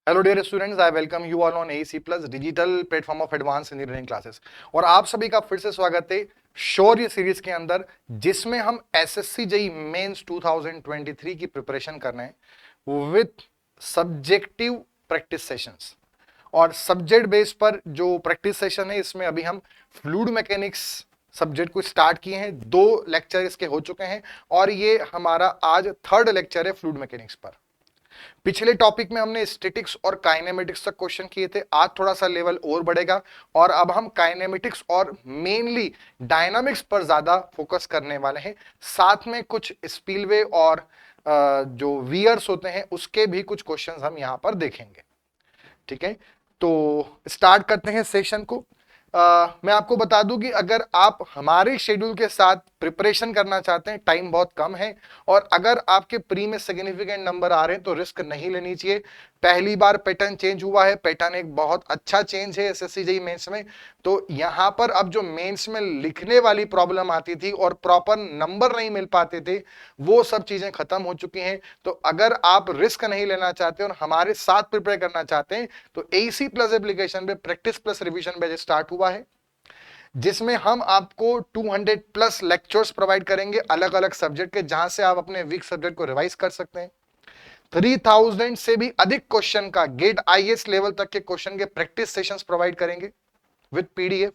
Hello dear students, I welcome you all on AC plus digital platform of advance engineering classes. और आप सभी का फिर से स्वागत है शौर्य सीरीज के अंदर, जिसमें हम एसएससी जेई मेंस 2023 की प्रिपरेशन कर रहे हैं विथ सब्जेक्टिव प्रैक्टिस सेशंस। और सब्जेक्ट बेस पर जो प्रैक्टिस सेशन है, इसमें अभी हम फ्लूइड मैकेनिक्स सब्जेक्ट को स्टार्ट किए हैं। 2 लेक्चर इसके हो चुके हैं और ये हमारा आज 3rd लेक्चर है फ्लूइड मैकेनिक्स पर। पिछले टॉपिक में हमने स्टैटिक्स और काइनेमेटिक्स तक क्वेश्चन किए थे। आज थोड़ा सा लेवल और बढ़ेगा और अब हम काइनेमेटिक्स और मेनली डायनामिक्स पर ज्यादा फोकस करने वाले हैं। साथ में कुछ स्पिलवे और जो वियर्स होते हैं उसके भी कुछ क्वेश्चंस हम यहां पर देखेंगे। ठीक है, तो स्टार्ट करते हैं सेशन को। मैं आपको बता दूं कि अगर आप हमारे शेड्यूल के साथ प्रिपरेशन करना चाहते हैं, टाइम बहुत कम है और अगर आपके प्री में सिग्निफिकेंट नंबर आ रहे हैं तो रिस्क नहीं लेनी चाहिए। पहली बार पैटर्न चेंज हुआ है, पैटर्न एक बहुत अच्छा चेंज है एसएससी जेईई मेंस में। तो यहां पर अब जो मेंस में लिखने वाली प्रॉब्लम आती थी और प्रॉपर नंबर नहीं मिल पाते थे, वो सब चीजें खत्म हो चुकी हैं। तो अगर आप रिस्क नहीं लेना चाहते और हमारे साथ प्रिपेयर करना चाहते हैं तो एसी प्लस एप्लीकेशन पे practice plus revision batch start हुआ है, जिसमें हम आपको 200 प्लस लेक्चर्स प्रोवाइड करेंगे अलग अलग सब्जेक्ट के, जहां से आप अपने वीक सब्जेक्ट को रिवाइज कर सकते हैं। 3000 से भी अधिक क्वेश्चन का गेट आईएएस लेवल तक के क्वेश्चन के प्रैक्टिस सेशंस प्रोवाइड करेंगे विद पीडीएफ।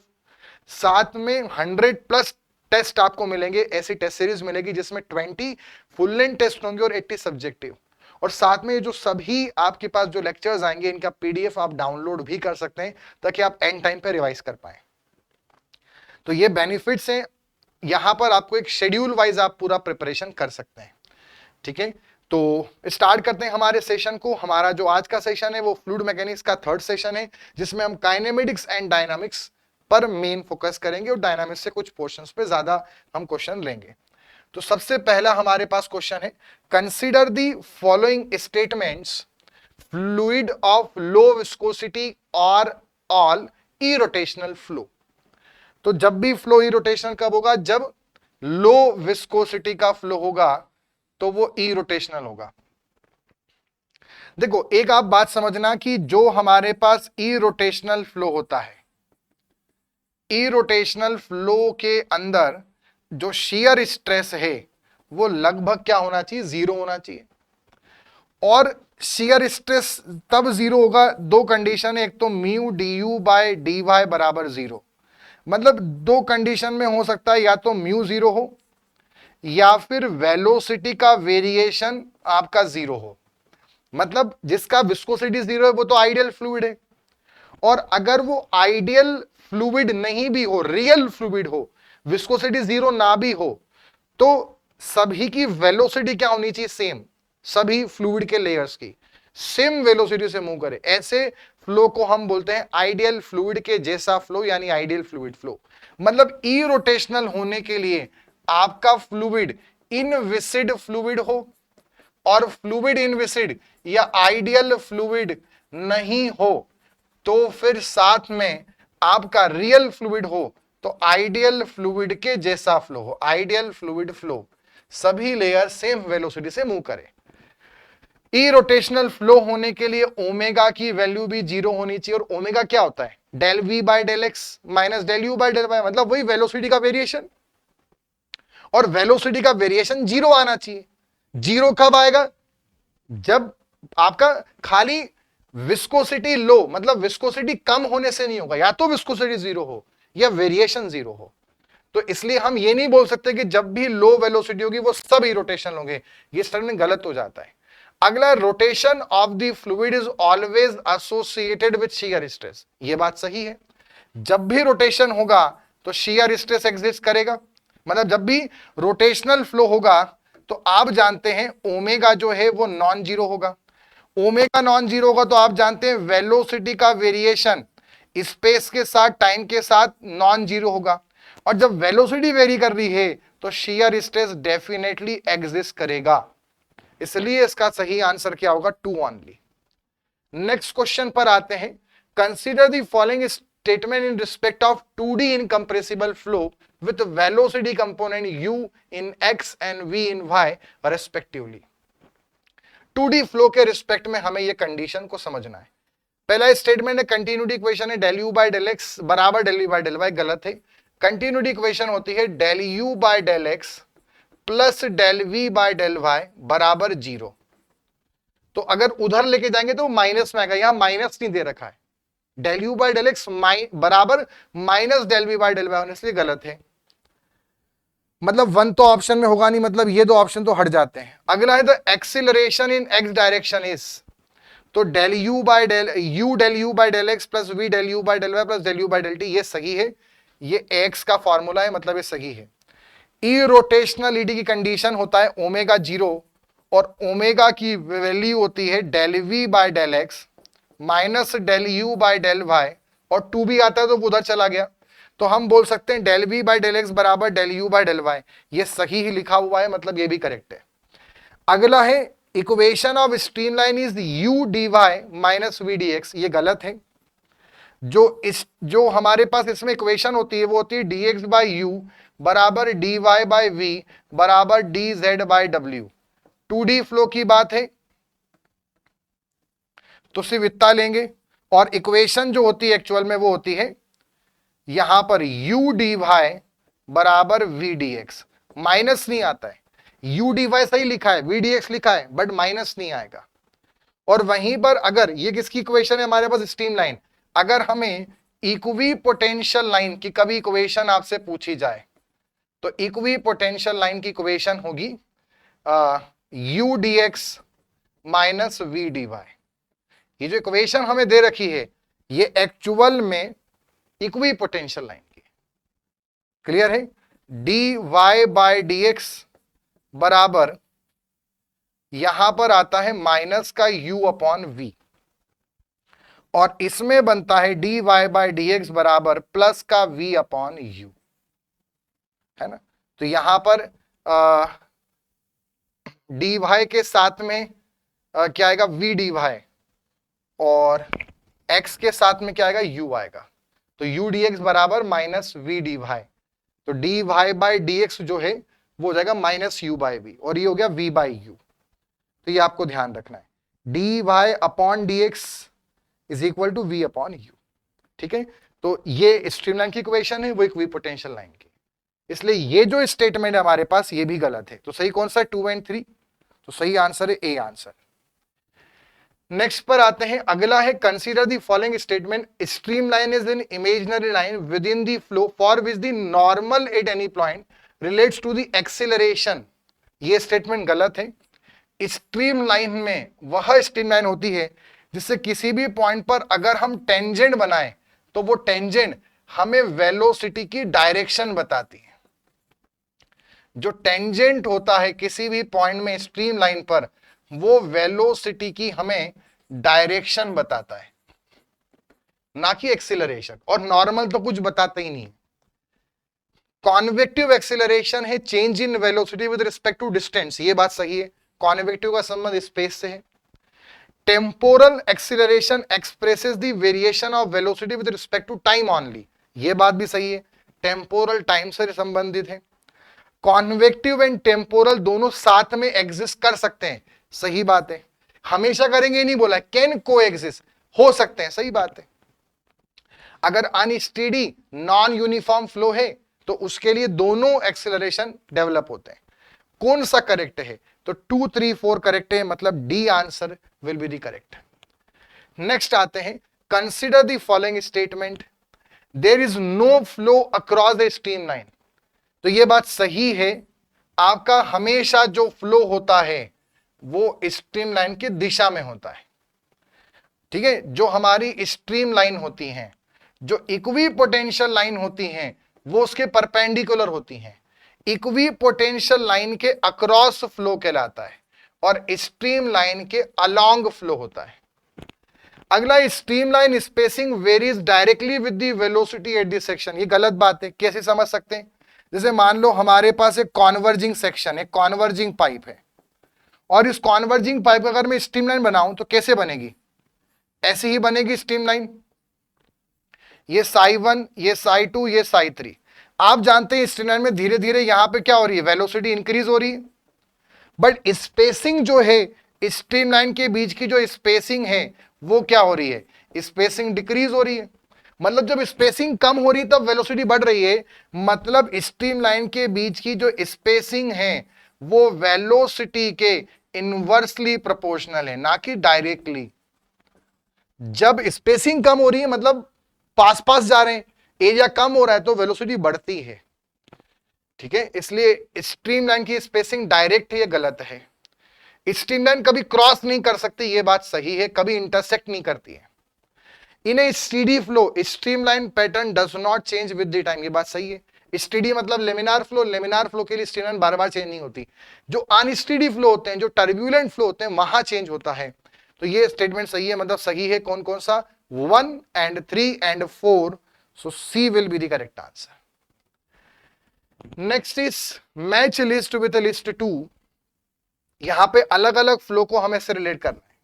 साथ में 100 प्लस टेस्ट आपको मिलेंगे, ऐसी टेस्ट सीरीज मिलेगी जिसमें 20 फुल लेंथ टेस्ट होंगे और 80 सब्जेक्टिव। और साथ में जो सभी आपके पास जो लेक्चर्स आएंगे, इनका पीडीएफ आप डाउनलोड भी कर सकते हैं ताकि आप एंड टाइम पे रिवाइज कर पाए। तो ये बेनिफिट्स हैं, यहां पर आपको एक शेड्यूल वाइज आप पूरा प्रिपरेशन कर सकते हैं। ठीक है, तो स्टार्ट करते हैं हमारे सेशन को। हमारा जो आज का सेशन है वो फ्लूइड मैकेनिक्स का 3rd सेशन है, जिसमें हम काइनेमेटिक्स एंड डायनामिक्स पर मेन फोकस करेंगे और डायनामिक्स से कुछ पोर्शंस पे ज्यादा हम क्वेश्चन लेंगे। तो सबसे पहला हमारे पास क्वेश्चन है, consider the following statements, fluid of low viscosity और ऑल इरोटेशनल फ्लो। तो जब भी फ्लो इरोटेशनल कब होगा? जब लो विस्कोसिटी का फ्लो होगा तो वो इरोटेशनल होगा। देखो, एक आप बात समझना कि जो हमारे पास इरोटेशनल फ्लो होता है, इरोटेशनल फ्लो के अंदर जो शियर स्ट्रेस है वो लगभग क्या होना चाहिए? 0 होना चाहिए। और शियर स्ट्रेस तब 0 होगा, 2 कंडीशन है, एक तो mu d u by d y बराबर 0। मतलब 2 कंडीशन में हो सकता है, या तो म्यू 0 हो या फिर वेलोसिटी का वेरिएशन आपका 0 हो। मतलब जिसका विस्कोसिटी 0 है वो तो आइडियल फ्लूइड है। और अगर वो आइडियल फ्लूइड नहीं भी हो, रियल फ्लूइड हो, विस्कोसिटी 0 ना भी हो, तो सभी की वेलोसिटी क्या होनी चाहिए? सेम। सभी फ्लूइड के लेयर्स की सेम वेलोसिटी से मूव करे, ऐसे फ्लो को हम बोलते हैं आइडियल फ्लूइड के जैसा फ्लो, यानी आइडियल फ्लूइड फ्लो। मतलब इरोटेशनल होने के लिए आपका फ्लूइड इनविसिड फ्लूइड हो, और फ्लूइड इनविसिड या आइडियल फ्लूइड नहीं हो, तो फिर साथ में आपका रियल फ्लूइड हो तो आइडियल फ्लूइड के जैसा फ्लो हो, आइडियल फ्लूइड फ्लो। सभी लेयर सेम वेलोसिटी से मूव करें। इरोटेशनल फ्लो होने के लिए ओमेगा की वैल्यू भी 0 होनी चाहिए। और ओमेगा क्या होता है? Del v by del x minus del u by del y, मतलब वही वेलोसिटी का वेरिएशन। और वेलोसिटी का वेरिएशन 0 आना चाहिए। 0 कब आएगा? जब आपका खाली विस्कोसिटी लो, मतलब विस्कोसिटी कम होने से नहीं होगा, या तो विस्कोसिटी 0 हो या वेरिएशन 0 हो। तो इसलिए हम ये नहीं बोल सकते कि जब भी लो वेलोसिटी होगी वो सब ही रोटेशन होंगे, ये स्टेटमेंट गलत हो जाता है। अगला, rotation of the fluid is always associated with shear stress. ये बात सही है, जब भी रोटेशन होगा तो शियर स्ट्रेस एग्जिस्ट करेगा। मतलब जब भी रोटेशनल फ्लो होगा तो आप जानते हैं ओमेगा जो है वो नॉन जीरो होगा। ओमेगा नॉन जीरो होगा तो आप जानते हैं वेलोसिटी का वेरिएशन स्पेस के साथ, टाइम के साथ नॉन जीरो होगा। और जब वेलोसिटी वेरी कर रही है तो शियर स्ट्रेस डेफिनेटली एग्जिस्ट करेगा। इसलिए इसका सही आंसर क्या होगा? 2 ओनली। नेक्स्ट क्वेश्चन पर आते हैं। Consider the following statement in respect of 2D incompressible flow with velocity component u in x and v in y respectively। 2D flow के रिस्पेक्ट में हमें ये कंडीशन को समझना है। पहला स्टेटमेंट है कंटिन्यूटी इक्वेशन है del u by del x बराबर del u by del y, गलत है। कंटिन्यूटी इक्वेशन होती है del u by del x plus del v by del y बराबर 0। तो अगर उधर लेके जाएंगे तो माइनस में आएगा, यहां माइनस नहीं दे रखा है, del u by del x बराबर minus del v by del y होने इसलिए गलत है। मतलब 1 तो ऑप्शन में होगा नहीं, मतलब ये 2 ऑप्शन तो हट जाते हैं। अगला है the acceleration in x direction is, तो del u by del u by del x plus v del u by del y plus del u by del t, ये सही है, ये एक्स का फॉर्मूला है, मतलब ये सही है। इरोटेशनलिटी की कंडीशन होता है ओमेगा 0 और ओमेगा की वैल्यू होती है del v by del x minus del u by del y, और 2 भी आता है तो उधर चला गया, तो हम बोल सकते हैं del v by del x बराबर del u by del y, ये सही ही लिखा हुआ है, मतलब ये भी करेक्ट है। अगला है equation of streamline is u d y minus v d x, ये गलत है। जो हमारे पास इसमें इक्वेशन होती है वो होती है डी एक्स बाई यू बराबर डी वाई बाई वी बराबर D Z by W. 2D flow की बात है तो सिर्फ इतना लेंगे, और इक्वेशन जो होती है एक्चुअल में वो होती है यहां पर u dy बराबर v dx, माइनस नहीं आता है, u dy सही लिखा है, v dx लिखा है, बट माइनस नहीं आएगा। और वहीं पर अगर ये किसकी इक्वेशन है हमारे पास स्ट्रीम लाइन, अगर हमें इक्वी पोटेंशियल लाइन की कभी इक्वेशन आपसे पूछी जाए तो इक्वी पोटेंशियल लाइन की इक्वेशन होगी u dx minus v dy। ये जो इक्वेशन हमें दे रखी है ये एक्चुअल में इक्वी पोटेंशियल लाइन की, क्लियर है। D y by d x बराबर यहां पर आता है माइनस का u अपॉन वी, और इसमें बनता है d y by d x बराबर प्लस का v अपॉन यू, है ना। तो यहां पर डी वाई के साथ में क्या आएगा v डी वाई, और x के साथ में क्या आएगा u आएगा, तो u dx बराबर माइनस वी डी वाई, तो d y by d x जो है वो हो जाएगा माइनस यू बाई वी, और ये हो गया v बाई यू। तो ये आपको ध्यान रखना है, d y upon d x is equal to v upon u, ठीक है। तो ये स्ट्रीमलाइन की इक्वेशन है, वो इक्वी पोटेंशियल लाइन की, इसलिए ये जो स्टेटमेंट है हमारे पास ये भी गलत है। तो सही कौन सा है 2 एंड 3, तो सही आंसर है ए आंसर। नेक्स्ट पर आते हैं, अगला है consider the following statement, stream line is an imaginary line within the flow for which the normal at any point relates to the acceleration. ये स्टेटमेंट गलत है। स्ट्रीम लाइन में वह स्ट्रीम लाइन होती है जिससे किसी भी पॉइंट पर अगर हम टेंजेंट बनाएं तो वो टेंजेंट हमें वेलोसिटी की डायरेक्शन बताती है। जो टेंजेंट होता है किसी भी पॉइंट में स्ट्रीम लाइन पर, वो वेलोसिटी की हमें डायरेक्शन बताता है, ना कि एक्सीलरेशन, और नॉर्मल तो कुछ बताता ही नहीं। कॉन्वेक्टिव एक्सीलरेशन है change in velocity with respect to distance, ये बात सही है, कॉन्वेक्टिव का संबंध स्पेस से है। Temporal acceleration expresses the variation of velocity with respect to time only, ये बात भी सही है, टेम्पोरल टाइम से संबंधित है। कॉन्वेक्टिव एंड टेम्पोरल दोनों साथ में एग्जिस्ट कर सकते हैं, सही बात है, हमेशा करेंगे नहीं बोला, कैन को एग्जिस्ट, हो सकते हैं, सही बात है। अगर अनस्टेडी नॉन यूनिफॉर्म फ्लो है तो उसके लिए दोनों एक्सेलरेशन डेवलप होते हैं। कौन सा करेक्ट है, तो 2, 3, 4 करेक्ट है, मतलब D answer will be the correct. Next आते हैं, consider the following statement, there is no flow across a stream line. तो ये बात सही है, आपका हमेशा जो फ्लो होता है वो स्ट्रीम लाइन की दिशा में होता है, ठीक है। जो हमारी स्ट्रीम लाइन होती हैं, जो इक्वी पोटेंशियल लाइन होती हैं, वो उसके परपेंडिकुलर होती हैं। इक्वी पोटेंशियल लाइन के अक्रॉस फ्लो कहलाता है और स्ट्रीम लाइन के अलोंग फ्लो होता है। अगला, stream line spacing varies directly with the velocity at the section, ये गलत बात है। कैसे समझ सकते हैं, जैसे मान लो हमारे पास एक कॉन्वर्जिंग सेक्शन है, कॉन्वर्जिंग पाइप है, और इस कॉन्वर्जिंग पाइप अगर मैं स्ट्रीम लाइन बनाऊं तो कैसे बनेगी, ऐसे ही बनेगी स्ट्रीम लाइन, ये साई 1, ये साई 2, ये साई 3। आप जानते हैं स्ट्रीम लाइन में धीरे धीरे यहां पे क्या हो रही है, वेलोसिटी इंक्रीज हो रही है, बट स्पेसिंग जो है स्ट्रीमलाइन के बीच की जो स्पेसिंग है वो क्या हो रही है, स्पेसिंग डिक्रीज हो रही है। मतलब जब स्पेसिंग कम हो रही है तब वेलोसिटी बढ़ रही है, मतलब स्ट्रीमलाइन के बीच की जो स्पेसिंग है वो वेलोसिटी के इनवर्सली प्रोपोर्शनल है, ना कि डायरेक्टली। जब स्पेसिंग कम हो रही है मतलब पास पास जा रहे हैं, एरिया कम हो रहा है, तो वेलोसिटी बढ़ती है। ठीक है, इसलिए स्ट्रीमलाइन की स्पेसिंग डायरेक्ट है, ये गलत है। स्ट्रीमलाइन कभी क्रॉस नहीं कर सकती, ये बात सही है, कभी इंटरसेक्ट नहीं करती है। In a steady flow streamline pattern does not change with the time, ये बात सही है। स्टीडी मतलब लेमिनार फ्लो, लेमिनार फ्लो के लिए स्ट्रीमलाइन बार बार चेंज नहीं होती। जो अनस्टीडी फ्लो होते हैं, जो टर्ब्यूलेंट फ्लो होते हैं, वहां चेंज होता है। तो ये स्टेटमेंट सही है, मतलब सही है कौन कौन सा, 1 and 3 and 4, so C will be the correct answer. Next is match list with list 2। यहां पे अलग अलग फ्लो को हमें से रिलेट करना है।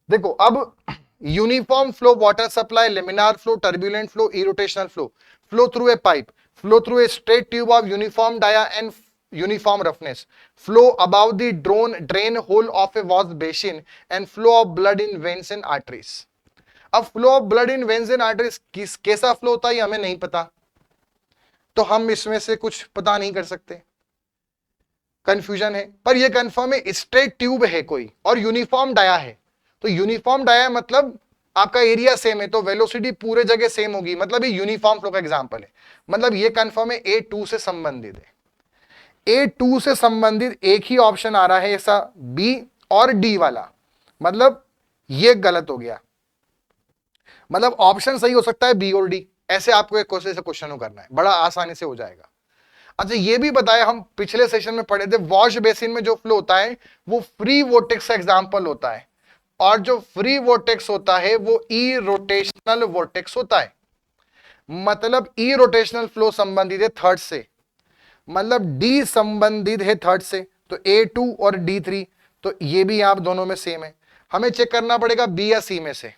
देखो अब uniform flow water supply, laminar flow, turbulent flow, irrotational flow, flow through a pipe, flow through a straight tube of uniform dia and uniform roughness, flow above the drain hole of a wash basin, and flow of blood in veins and arteries. अब flow of blood in veins and arteries कैसा flow होता है हमें नहीं पता, तो हम इसमें से कुछ पता नहीं कर सकते, कंफ्यूजन है। पर यह कंफर्म है स्ट्रेट ट्यूब है कोई और यूनिफॉर्म डाया है, तो यूनिफॉर्म डाया मतलब आपका एरिया सेम है, तो वेलोसिटी पूरे जगह सेम होगी, मतलब ये यूनिफॉर्म फ्लो का एग्जांपल है। मतलब ये कंफर्म है A2 से संबंधित है। A2 से संबंधित एक ही ऑप्शन आ रहा है, ऐसा B और D वाला, मतलब ये गलत हो गया। मतलब ऑप्शन सही हो सकता है B और D, ऐसे आपको एक क्वेश्चन करना है, बड़ा आसानी से हो जाएगा। अच्छा ये भी बताया, हम पिछले सेशन में पढ़े थे, वॉश बेसिन में जो फ्लो होता है वो फ्री वोर्टेक्स का एग्जांपल होता है, और जो फ्री वोर्टेक्स होता है वो ई रोटेशनल वोर्टेक्स होता है। मतलब ई रोटेशनल फ्लो संबंधित है थर्ड से, मतलब डी संबंधित है थर्ड से, तो A2 और D3, तो ये भी आप दोनों में सेम है। हमें चेक करना पड़ेगा B या C में से,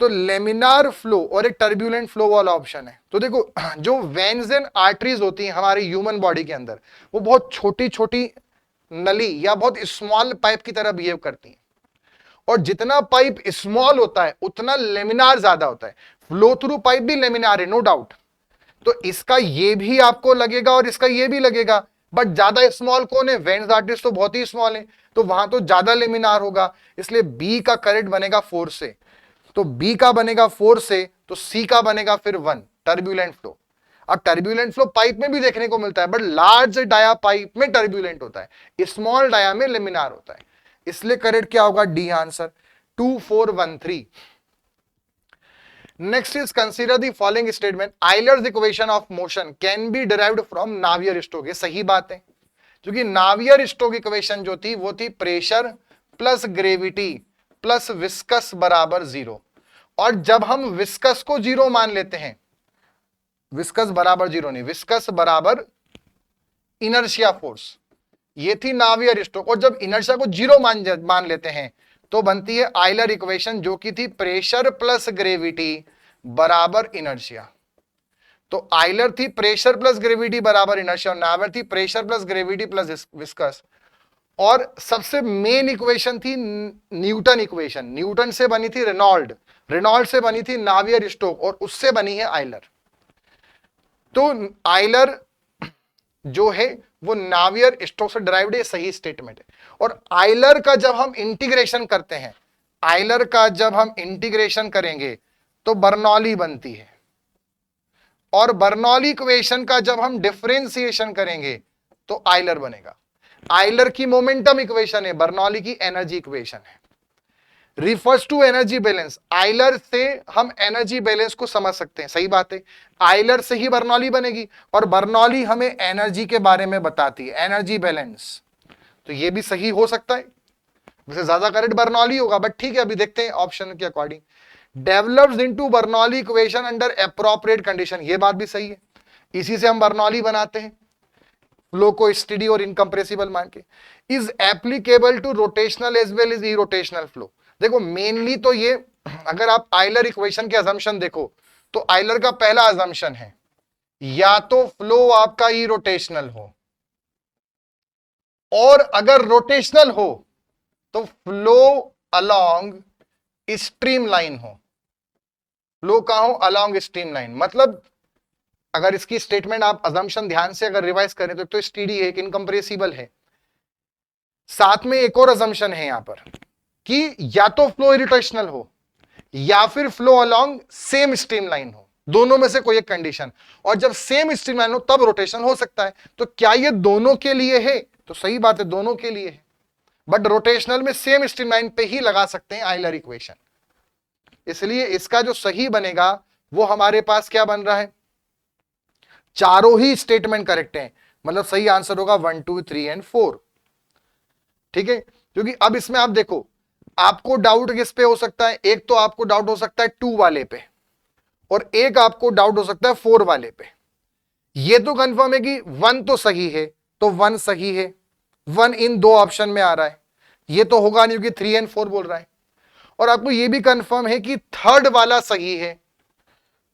तो लेमिनार फ्लो और एक टर्ब्यूलेंट फ्लो वाला ऑप्शन है। तो देखो जो वेन्स एंड आर्टरीज होती हैं हमारी ह्यूमन बॉडी के अंदर, वो बहुत छोटी छोटी नली या बहुत स्मॉल पाइप की तरह बिहेव करती हैं, और जितना पाइप स्मॉल होता है उतना लेमिनार ज्यादा होता है। फ्लो थ्रू पाइप भी लेमिनार है, नो डाउट, तो इसका ये भी आपको लगेगा और इसका ये भी लगेगा, बट ज्यादा स्मॉल कौन है, वेन्स आर्टरीज तो बहुत ही स्मॉल है, तो वहां तो ज्यादा लेमिनार होगा, इसलिए बी का करेक्ट बनेगा 4 से। तो बी का बनेगा 4 से, तो सी का बनेगा फिर 1, टर्ब्यूलेंट फ्लो। अब टर्ब्यूलेंट फ्लो पाइप में भी देखने को मिलता है, बट लार्ज डाया पाइप में टर्ब्यूलेंट होता है, स्मॉल डाया में लेमिनार होता है, इसलिए करेक्ट क्या होगा, D answer, 2 4 1 3। Next is consider the following statement. Euler's equation of motion can be derived from Navier-Stokes. ये सही बात है, क्योंकि नावियर-स्टोक्स इक्वेशन जो थी वो थी pressure plus gravity plus viscous बराबर 0। और जब हम विस्कस को 0 मान लेते हैं, विस्कस बराबर 0 नहीं, विस्कस बराबर इनर्शिया फोर्स, ये थी नावियर-स्टोक्स। और जब इनर्शिया को 0 मान लेते हैं तो बनती है आइलर इक्वेशन, जो की थी प्रेशर प्लस ग्रेविटी बराबर इनर्शिया। तो आइलर थी प्रेशर प्लस ग्रेविटी बराबर इनर्शिया, और नावियर थी pressure plus gravity plus viscous. और सबसे मेन इक्वेशन थी न्यूटन इक्वेशन, न्यूटन से बनी थी रेनॉल्ड, रेनॉल्ड से बनी थी नावियर-स्टोक्स, और उससे बनी है आइलर। तो आइलर जो है वो नावियर-स्टोक्स से डिराइव्ड है, सही स्टेटमेंट है। और आइलर का जब हम इंटीग्रेशन करते हैं, आइलर का जब हम इंटीग्रेशन करेंगे तो बर्नौली बनती है, और बर्नौली इक्वेशन का जब हम डिफरेंशिएशन करेंगे तो आइलर बनेगा। आइलर की मोमेंटम इक्वेशन है, बर्नौली की एनर्जी इक्वेशन है। Refers to energy balance, Euler से हम एनर्जी बैलेंस को समझ सकते हैं, सही बात है। आइलर से ही बर्नौली बनेगी, और बर्नौली हमें एनर्जी के बारे में बताती है, एनर्जी बैलेंस, तो ये भी सही हो सकता है। वैसे ज्यादा करेक्ट बर्नौली होगा, बट ठीक है, अभी देखते हैं ऑप्शन के according. Develops into Bernoulli equation under appropriate condition, ये बात भी सही है, इसी से हम बर्नौली बनाते हैं, फ्लो को स्टेडी और इनकंप्रेसिबल मान के। Is applicable to rotational as well as irrotational flow. देखो मेनली तो ये, अगर आप आइलर इक्वेशन के अजम्पशन देखो, तो आइलर का पहला अजम्पशन है या तो फ्लो आपका इरोटेशनल हो, और अगर रोटेशनल हो तो फ्लो अलोंग स्ट्रीम लाइन हो, फ्लो कहां हो, अलोंग स्ट्रीम लाइन। मतलब अगर इसकी स्टेटमेंट आप अजम्पशन ध्यान से अगर रिवाइज करें तो स्टीडी है, एक इनकंप्रेसिबल है। साथ में एक और अजम्पशन है यहां पर कि या तो फ्लो इरिटेशनल हो या फिर flow along same stream line हो, दोनों में से कोई एक कंडीशन। और जब सेम स्ट्रीम लाइन हो तब रोटेशन हो सकता है। तो क्या ये दोनों के लिए है? तो सही बात है, दोनों के लिए है, बट रोटेशनल में सेम स्ट्रीम लाइन पे ही लगा सकते हैं आयलर इक्वेशन। इसलिए इसका जो सही बनेगा वो हमारे पास क्या बन रहा है, चारों ही स्टेटमेंट करेक्ट हैं, मतलब सही आंसर होगा 1 2 3 एंड 4। ठीक है, क्योंकि अब इसमें आप देखो, आपको डाउट किस पे हो सकता है, एक तो आपको डाउट हो सकता है 2 वाले पे, और एक आपको डाउट हो सकता है 4 वाले पे। ये तो कंफर्म है कि 1 तो सही है, तो 1 सही है, 1 इन दो ऑप्शन में आ रहा है, ये तो होगा नहीं क्योंकि 3 एंड 4 बोल रहा है। और आपको ये भी कंफर्म है कि थर्ड वाला सही है,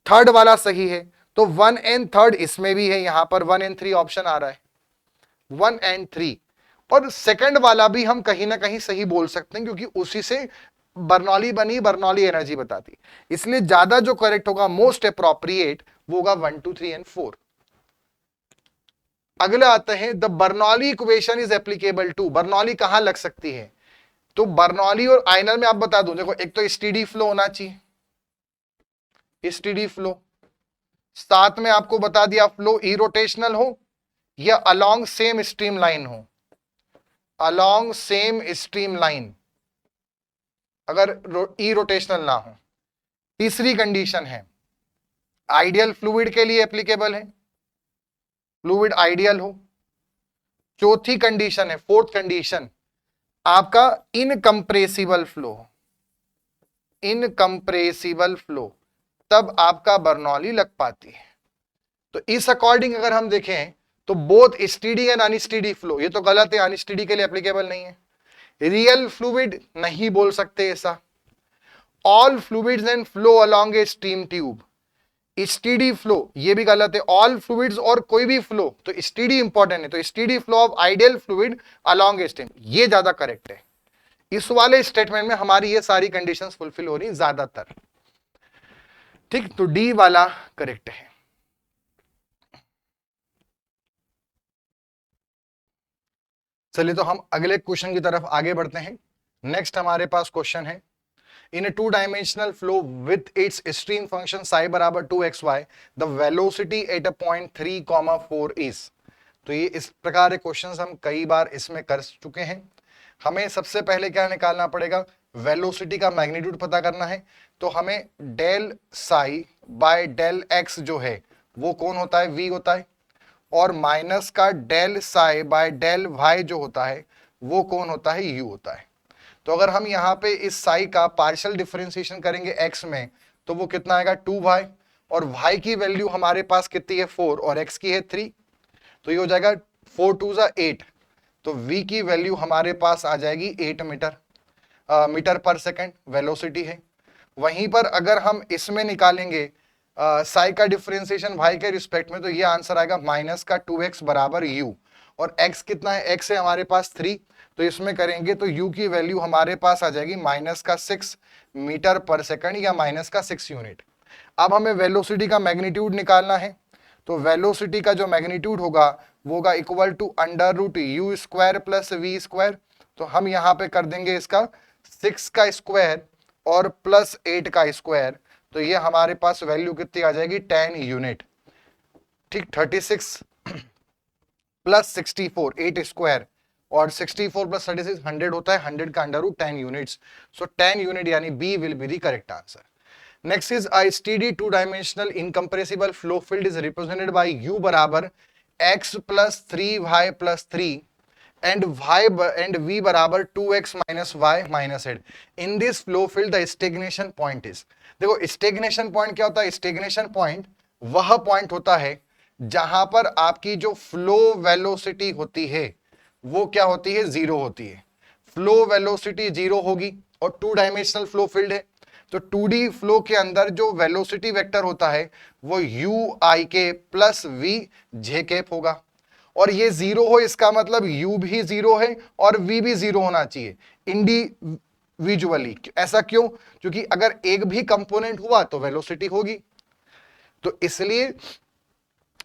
थर्ड वाला सही है, तो 1 एंड थर्ड इसमें भी है, यहां पर 1 एंड 3 ऑप्शन आ रहा है, 1 एंड 3। और सेकंड वाला भी हम कहीं ना कहीं सही बोल सकते हैं क्योंकि उसी से बर्नौली बनी, बर्नौली एनर्जी बताती। इसलिए ज्यादा जो करेक्ट होगा, मोस्ट अप्रोप्रिएट, वो होगा 1 2 3 एंड 4। अगले आते हैं, the Bernoulli equation is applicable to. Bernoulli कहां लग सकती है? तो बर्नौली और आयनर में आप बता दूं, देखो एक तो स्टीडी फ्लो होना चाहिए, स्टीडी फ्लो, साथ में आपको बता दिया फ्लो इरोटेशनल हो या अलोंग सेम स्ट्रीम लाइन हो, अलोंग सेम स्ट्रीम लाइन, अगर इरोटेशनल ना हो। तीसरी कंडीशन है आइडियल फ्लूइड के लिए एप्लीकेबल है, फ्लूइड आइडियल हो। चौथी कंडीशन है, फोर्थ कंडीशन, आपका इनकंप्रेसिबल फ्लो, इनकंप्रेसिबल फ्लो, तब आपका बर्नौली लग पाती है। तो इस अकॉर्डिंग अगर हम देखें तो बोथ स्टीडी एंड अनस्टीडी फ्लो, ये तो गलत है, अनस्टीडी के लिए एप्लीकेबल नहीं है। रियल फ्लूइड नहीं बोल सकते ऐसा। All fluids and flow along A steam tube, steady flow, ये भी गलत है। ऑल फ्लूइड्स और कोई भी फ्लो, तो स्टीडी इंपॉर्टेंट है, तो steady flow of ideal fluid along A steam, ये ज्यादा करेक्ट है। इस वाले स्टेटमेंट में हमारी ये सारी कंडीशंस फुलफिल हो रही ज्यादातर। ठीक, तो डी वाला करेक्ट है। चलिए तो हम अगले क्वेश्चन की तरफ आगे बढ़ते हैं। नेक्स्ट हमारे पास क्वेश्चन है, in two dimensional flow with its stream function psi बराबर 2xy, the velocity at a point 3,4 is. तो ये इस प्रकार के क्वेश्चंस हम कई बार इसमें कर चुके हैं। हमें सबसे पहले क्या निकालना पड़ेगा, वेलोसिटी का मैग्नीट्यूड पता करना है। तो हमें del psi by del x जो है वो कौन होता है, v होता है, और माइनस का del psi by del y जो होता है वो कौन होता है, u होता है। तो अगर हम यहाँ पे इस साई का पार्शियल डिफरेंशिएशन करेंगे x में, तो वो कितना आएगा 2y, और y की वैल्यू हमारे पास कितनी है 4 और x की है 3, तो ये हो जाएगा 4 2 8। तो v की वैल्यू हमारे पास आ जाएगी 8 मीटर पर सेकंड वेलोसिटी है। वहीं पर अगर हम इसमें निकालेंगे साई का डिफरेंशिएशन y के रिस्पेक्ट में, तो ये आंसर आएगा माइनस का 2x बराबर u, और x कितना है, x है हमारे पास 3, तो इसमें करेंगे तो u की वैल्यू हमारे पास आ जाएगी माइनस का 6 मीटर पर सेकंड या माइनस का 6 यूनिट। अब हमें वेलोसिटी का मैग्नीट्यूड निकालना है, तो वेलोसिटी का जो मैग्नीट्यूड होगा वो होगा equal to under root u square plus v square. तो हम यहाँ पे कर देंगे इसका 6 का स्क्वायर और प्लस 8 का स्क्वायर, तो ये हमारे पास वैल्यू कितनी आ जाएगी 10 यूनिट। ठीक, 36 प्लस 64, 8 स्क्वायर और 64 प्लस 36 100 होता है, 100 का under root 10 units. So 10 unit यानी B will be the correct answer. Next is a steady two dimensional incompressible flow field is represented by u बराबर x plus 3y plus 3 and v बराबर 2x minus y minus z. In this flow field the stagnation point is, देखो stagnation point क्या होता है, stagnation point वह point होता है जहां पर आपकी जो फ्लो वेलोसिटी होती है वो क्या होती है, जीरो होती है। फ्लो वेलोसिटी जीरो होगी और टू डायमेंशनल फ्लो फील्ड है, तो 2D फ्लो के अंदर जो वेलोसिटी वेक्टर होता है वो u i के प्लस v j कैप होगा, और ये जीरो हो इसका मतलब u भी जीरो है और v भी जीरो होना चाहिए। इंडिविजुअली। ऐसा क्यों? क्योंकि अगर एक भी कंपोनेंट हुआ तो वेलोसिटी होगी, तो इसलिए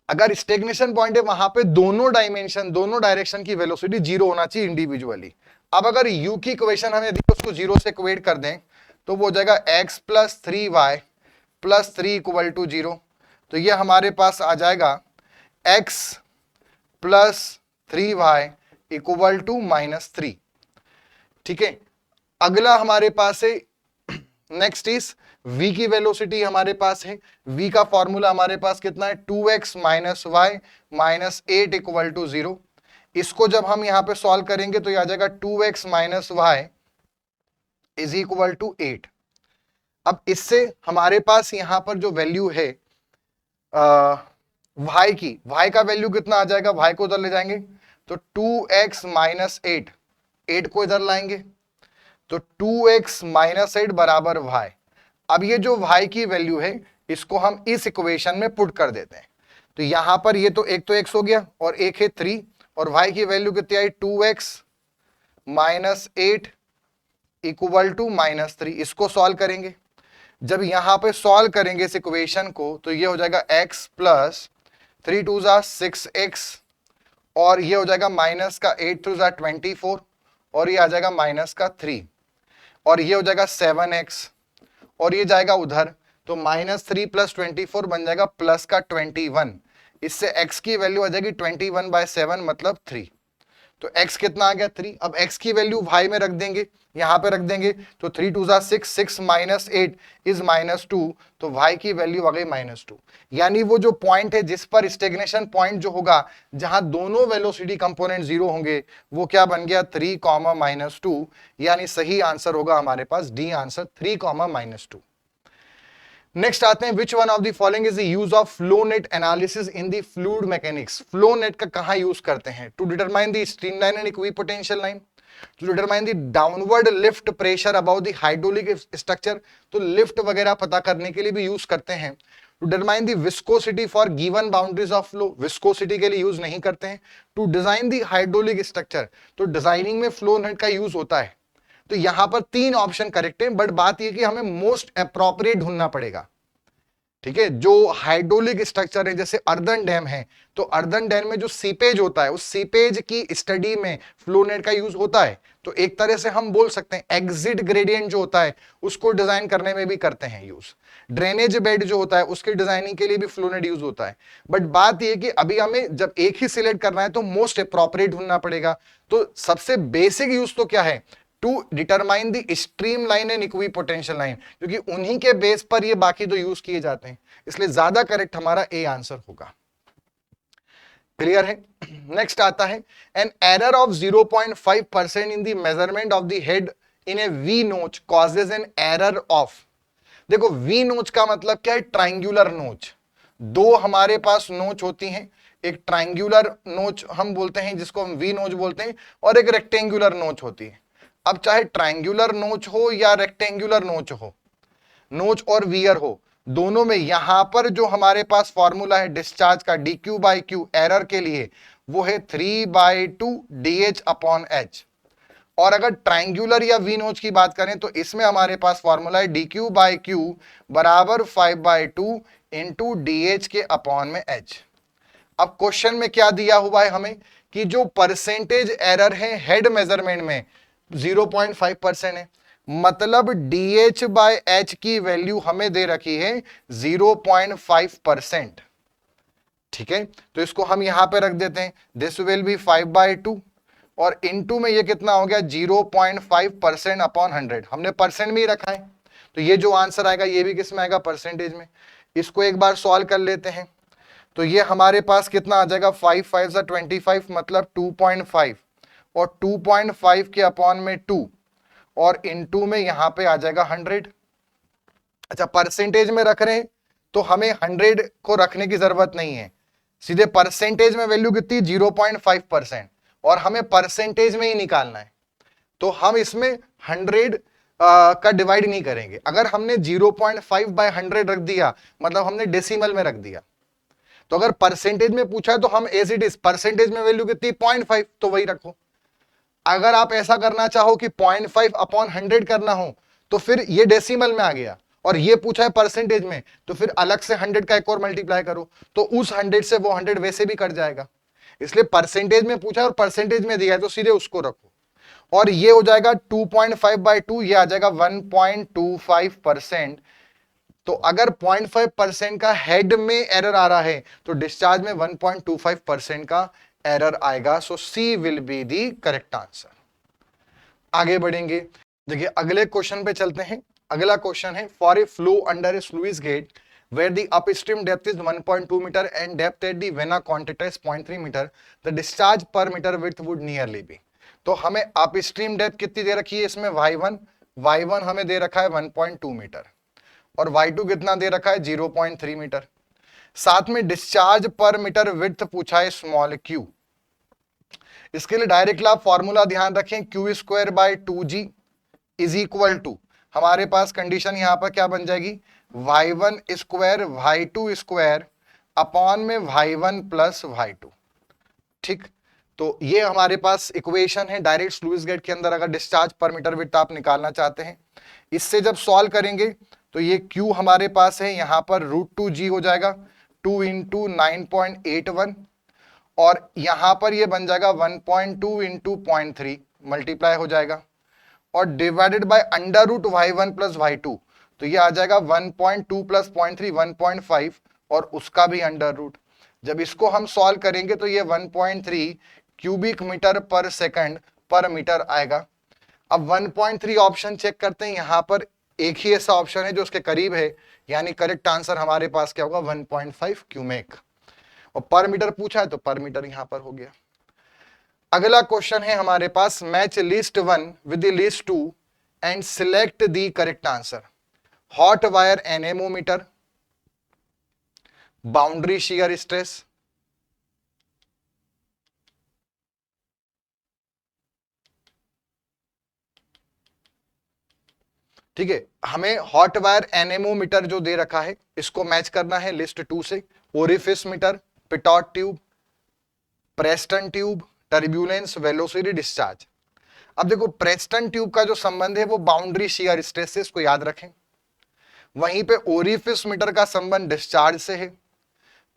अगर स्टेग्नेशन पॉइंट है वहां पे दोनों डायमेंशन, दोनों डायरेक्शन की वेलोसिटी जीरो होना चाहिए इंडिविजुअली। अब अगर u की इक्वेशन हमें यदि उसको जीरो से इक्वेट कर दें तो वो हो जाएगा x plus 3y plus 3 equal to zero. तो ये हमारे पास आ जाएगा x plus 3y equal to -3। ठीक है, अगला हमारे पास है नेक्स्ट इज v की वेलोसिटी हमारे पास है। v का फॉर्मूला हमारे पास कितना है? 2x minus y minus 8 equal to 0। इसको जब हम यहां पे सॉल्व करेंगे तो यह आ जाएगा 2x minus y is equal to 8। अब इससे हमारे पास यहां पर जो वैल्यू है y की, y का वैल्यू कितना आ जाएगा? y को उधर ले जाएंगे तो 2x माइनस 8, 8 को इधर लाएंगे तो 2x माइनस 8 बराबर y। अब ये जो y की वैल्यू है इसको हम इस इक्वेशन में पुट कर देते हैं। तो यहां पर ये तो x हो गया और एक है 3, और y की वैल्यू कितनी आई? 2x minus 8 equal to -3। इसको सॉल्व करेंगे, जब यहां पे सॉल्व करेंगे इस इक्वेशन को तो ये हो जाएगा x प्लस 3 2 जा 6x, और ये हो जाएगा माइनस का 8 3 जा 24, और ये आ जाएगा माइनस का 3, और ये हो जाएगा 7x, और ये जाएगा उधर तो -3 प्लस 24 बन जाएगा प्लस का 21। इससे x की वैल्यू आ जाएगी 21/7 मतलब 3। तो x कितना आ गया? 3। अब x की वैल्यू y में रख देंगे, यहां पे रख देंगे तो 3 2 जा 6, 6 माइनस 8 इज -2, तो y की वैल्यू आ गई -2। यानी वो जो पॉइंट है जिस पर स्टेग्नेशन पॉइंट जो होगा, जहां दोनों वेलोसिटी कंपोनेंट जीरो होंगे, वो क्या बन गया? 3, -2। यानी सही आंसर होगा हमारे पास डी आंसर 3, -2। नेक्स्ट आते हैं, which one of the following is the use of flow net analysis in the fluid mechanics. Flow net का कहां यूज करते हैं? To determine the streamline and equipotential line, to determine the downward lift pressure about the hydraulic structure, तो lift वगैरह पता करने के लिए भी यूज करते हैं। To determine the viscosity for given boundaries of flow, viscosity के लिए यूज नहीं करते हैं। To design the hydraulic structure, तो डिजाइनिंग में फ्लो नेट का यूज होता है। तो यहां पर 3 ऑप्शन करेक्ट है, बट बात यह कि हमें मोस्ट अप्रोप्रिएट ढूंढना पड़ेगा। ठीक है, जो हाइड्रोलिक स्ट्रक्चर है जैसे अर्दन डैम है, तो अर्दन डैम में जो सीपेज होता है, उस सीपेज की स्टडी में फ्लो नेट का यूज होता है। तो एक तरह से हम बोल सकते हैं एग्जिट ग्रेडियंट जो होता है उसको डिजाइन करने में भी करते हैं यूज। ड्रेनेज बेड जो होता है उसकी डिजाइनिंग के लिए भी फ्लो नेट यूज होता है। बट बात यह कि अभी हमें जब एक ही सिलेक्ट करना है तो मोस्ट अप्रोप्रिएट ढूंढना पड़ेगा। तो सबसे बेसिक यूज तो क्या है? To determine the stream line and equipotential line, क्योंकि उन्हीं के बेस पर ये बाकी तो यूज किए जाते हैं, इसलिए ज्यादा करेक्ट हमारा ए आंसर होगा। क्लियर है? नेक्स्ट आता है, an error of 0.5% in the measurement of the head in A V नोच कॉजेज एन एरर ऑफ। देखो वी नोच का मतलब क्या है? ट्राइंगुलर नोच। दो हमारे पास नोच होती हैं, एक ट्राइंगुलर नोच हम बोलते हैं जिसको हम वी नोच बोलते हैं, और एक रेक्टेंगुलर नोच होती है। अब चाहे ट्रायंगुलर नोच हो या रेक्टेंगुलर नोच हो, नोच और वियर हो, दोनों में यहां पर जो हमारे पास फॉर्मूला है डिस्चार्ज का dq/q एरर के लिए, वो है 3/2 dh/h। और अगर ट्रायंगुलर या वी नोच की बात करें तो इसमें हमारे पास फॉर्मूला है dq/q बराबर 5/2 इंटू dh के अपॉन में h। अब क्वेश्चन में क्या दिया हुआ है हमें कि जो परसेंटेज एरर है हेड मेजरमेंट में 0.5% है, मतलब dh/h की वैल्यू हमें दे रखी है 0.5%। ठीक है, तो इसको हम यहां पे रख देते हैं, दिस विल बी 5/2, और इनटू में ये कितना हो गया? 0.5% अपॉन 100। हमने परसेंट में ही रखा है, तो ये जो आंसर आएगा ये भी किस में आएगा? परसेंटेज में। इसको एक बार सॉल्व कर लेते हैं, तो ये हमारे पास कितना आ जाएगा? 5 5 जा 25 मतलब 2.5, और 2.5 के अपॉन में 2, और इनटू में यहां पे आ जाएगा 100। अच्छा, परसेंटेज में रख रहे हैं तो हमें 100 को रखने की जरूरत नहीं है, सीधे परसेंटेज में वैल्यू कितनी? 0.5%, और हमें परसेंटेज में ही निकालना है, तो हम इसमें 100 का डिवाइड नहीं करेंगे। अगर हमने 0.5/100 रख दिया मतलब हमने डेसिमल में रख दिया। तो अगर परसेंटेज में पूछा है तो हम एज इट इज, परसेंटेज में वैल्यू कितनी? 0.5, तो वही रखो। अगर आप ऐसा करना चाहो कि 0.5 अपॉन 100 करना हो तो फिर ये डेसिमल में आ गया, और ये पूछा है परसेंटेज में, तो फिर अलग से 100 का एक और मल्टीप्लाई करो, तो उस 100 से वो 100 वैसे भी कट जाएगा। इसलिए परसेंटेज में पूछा है और परसेंटेज में दिया है तो सीधे उसको रखो, और ये हो जाएगा 2.5/2, ये आ जाएगा 1.25%। तो अगर 0.5% का हेड में एरर आ रहा है तो डिस्चार्ज में 1.25% का एरर आएगा। So C will be the correct answer. आगे बढ़ेंगे, देखिए अगले क्वेश्चन पे चलते हैं। अगला क्वेश्चन है, for a flow under a sluice gate where the upstream depth is 1.2 meter and depth at the vena quantita is 0.3 meter, the discharge per meter width would nearly be। तो हमें upstream depth कितनी दे रखी है इसमें, y1 हमें दे रखा है 1.2 metre, और y2 कितना दे रखा है 0.3 मीटर। साथ में डिस्चार्ज पर मीटर विड्थ पूछा है स्मॉल q। इसके लिए डायरेक्टली आप फॉर्मूला ध्यान रखें, q²/2g इज इक्वल टू, हमारे पास कंडीशन यहां पर क्या बन जाएगी, y1 square y2 square upon में y1 प्लस y2। ठीक, तो ये हमारे पास इक्वेशन है डायरेक्ट स्लुइस गेट के अंदर, अगर डिस्चार्ज पर मीटर विड्थ आप निकालना चाहते हैं। इससे जब सॉल्व करेंगे तो ये q हमारे पास है यहां पर √2g हो जाएगा, 2 इंटू 9.81, और यहां पर ये बन जाएगा 1.2 इंटू 0.3 मल्टीप्लाई हो जाएगा, और divided by √y1 plus y2, तो ये आ जाएगा 1.2 प्लस 0.3 1.5, और उसका भी अंडर रूट। जब इसको हम सॉल्व करेंगे तो ये 1.3 क्यूबिक मीटर पर सेकंड पर मीटर आएगा। अब 1.3 ऑप्शन चेक करते हैं, यहां पर एक ही ऐसा ऑप्शन है जो उसके करीब है, यानी करेक्ट आंसर हमारे पास क्या होगा 1.5 क्यूमेक, और पर मीटर पूछा है तो पर मीटर यहां पर हो गया। अगला क्वेश्चन है हमारे पास, match list 1 with the list 2 and select the correct answer. Hot wire anemometer, boundary shear stress, ठीक है, हमें हॉट वायर एनेमोमीटर जो दे रखा है इसको मैच करना है लिस्ट 2 से। Orifice meter, pitot tube, Preston tube, turbulence, velocity, discharge. अब देखो प्रेस्टन ट्यूब का जो संबंध है वो बाउंड्री शियर स्ट्रेस से, इसको याद रखें। वहीं पे ओरिफिस मीटर का संबंध डिस्चार्ज से है,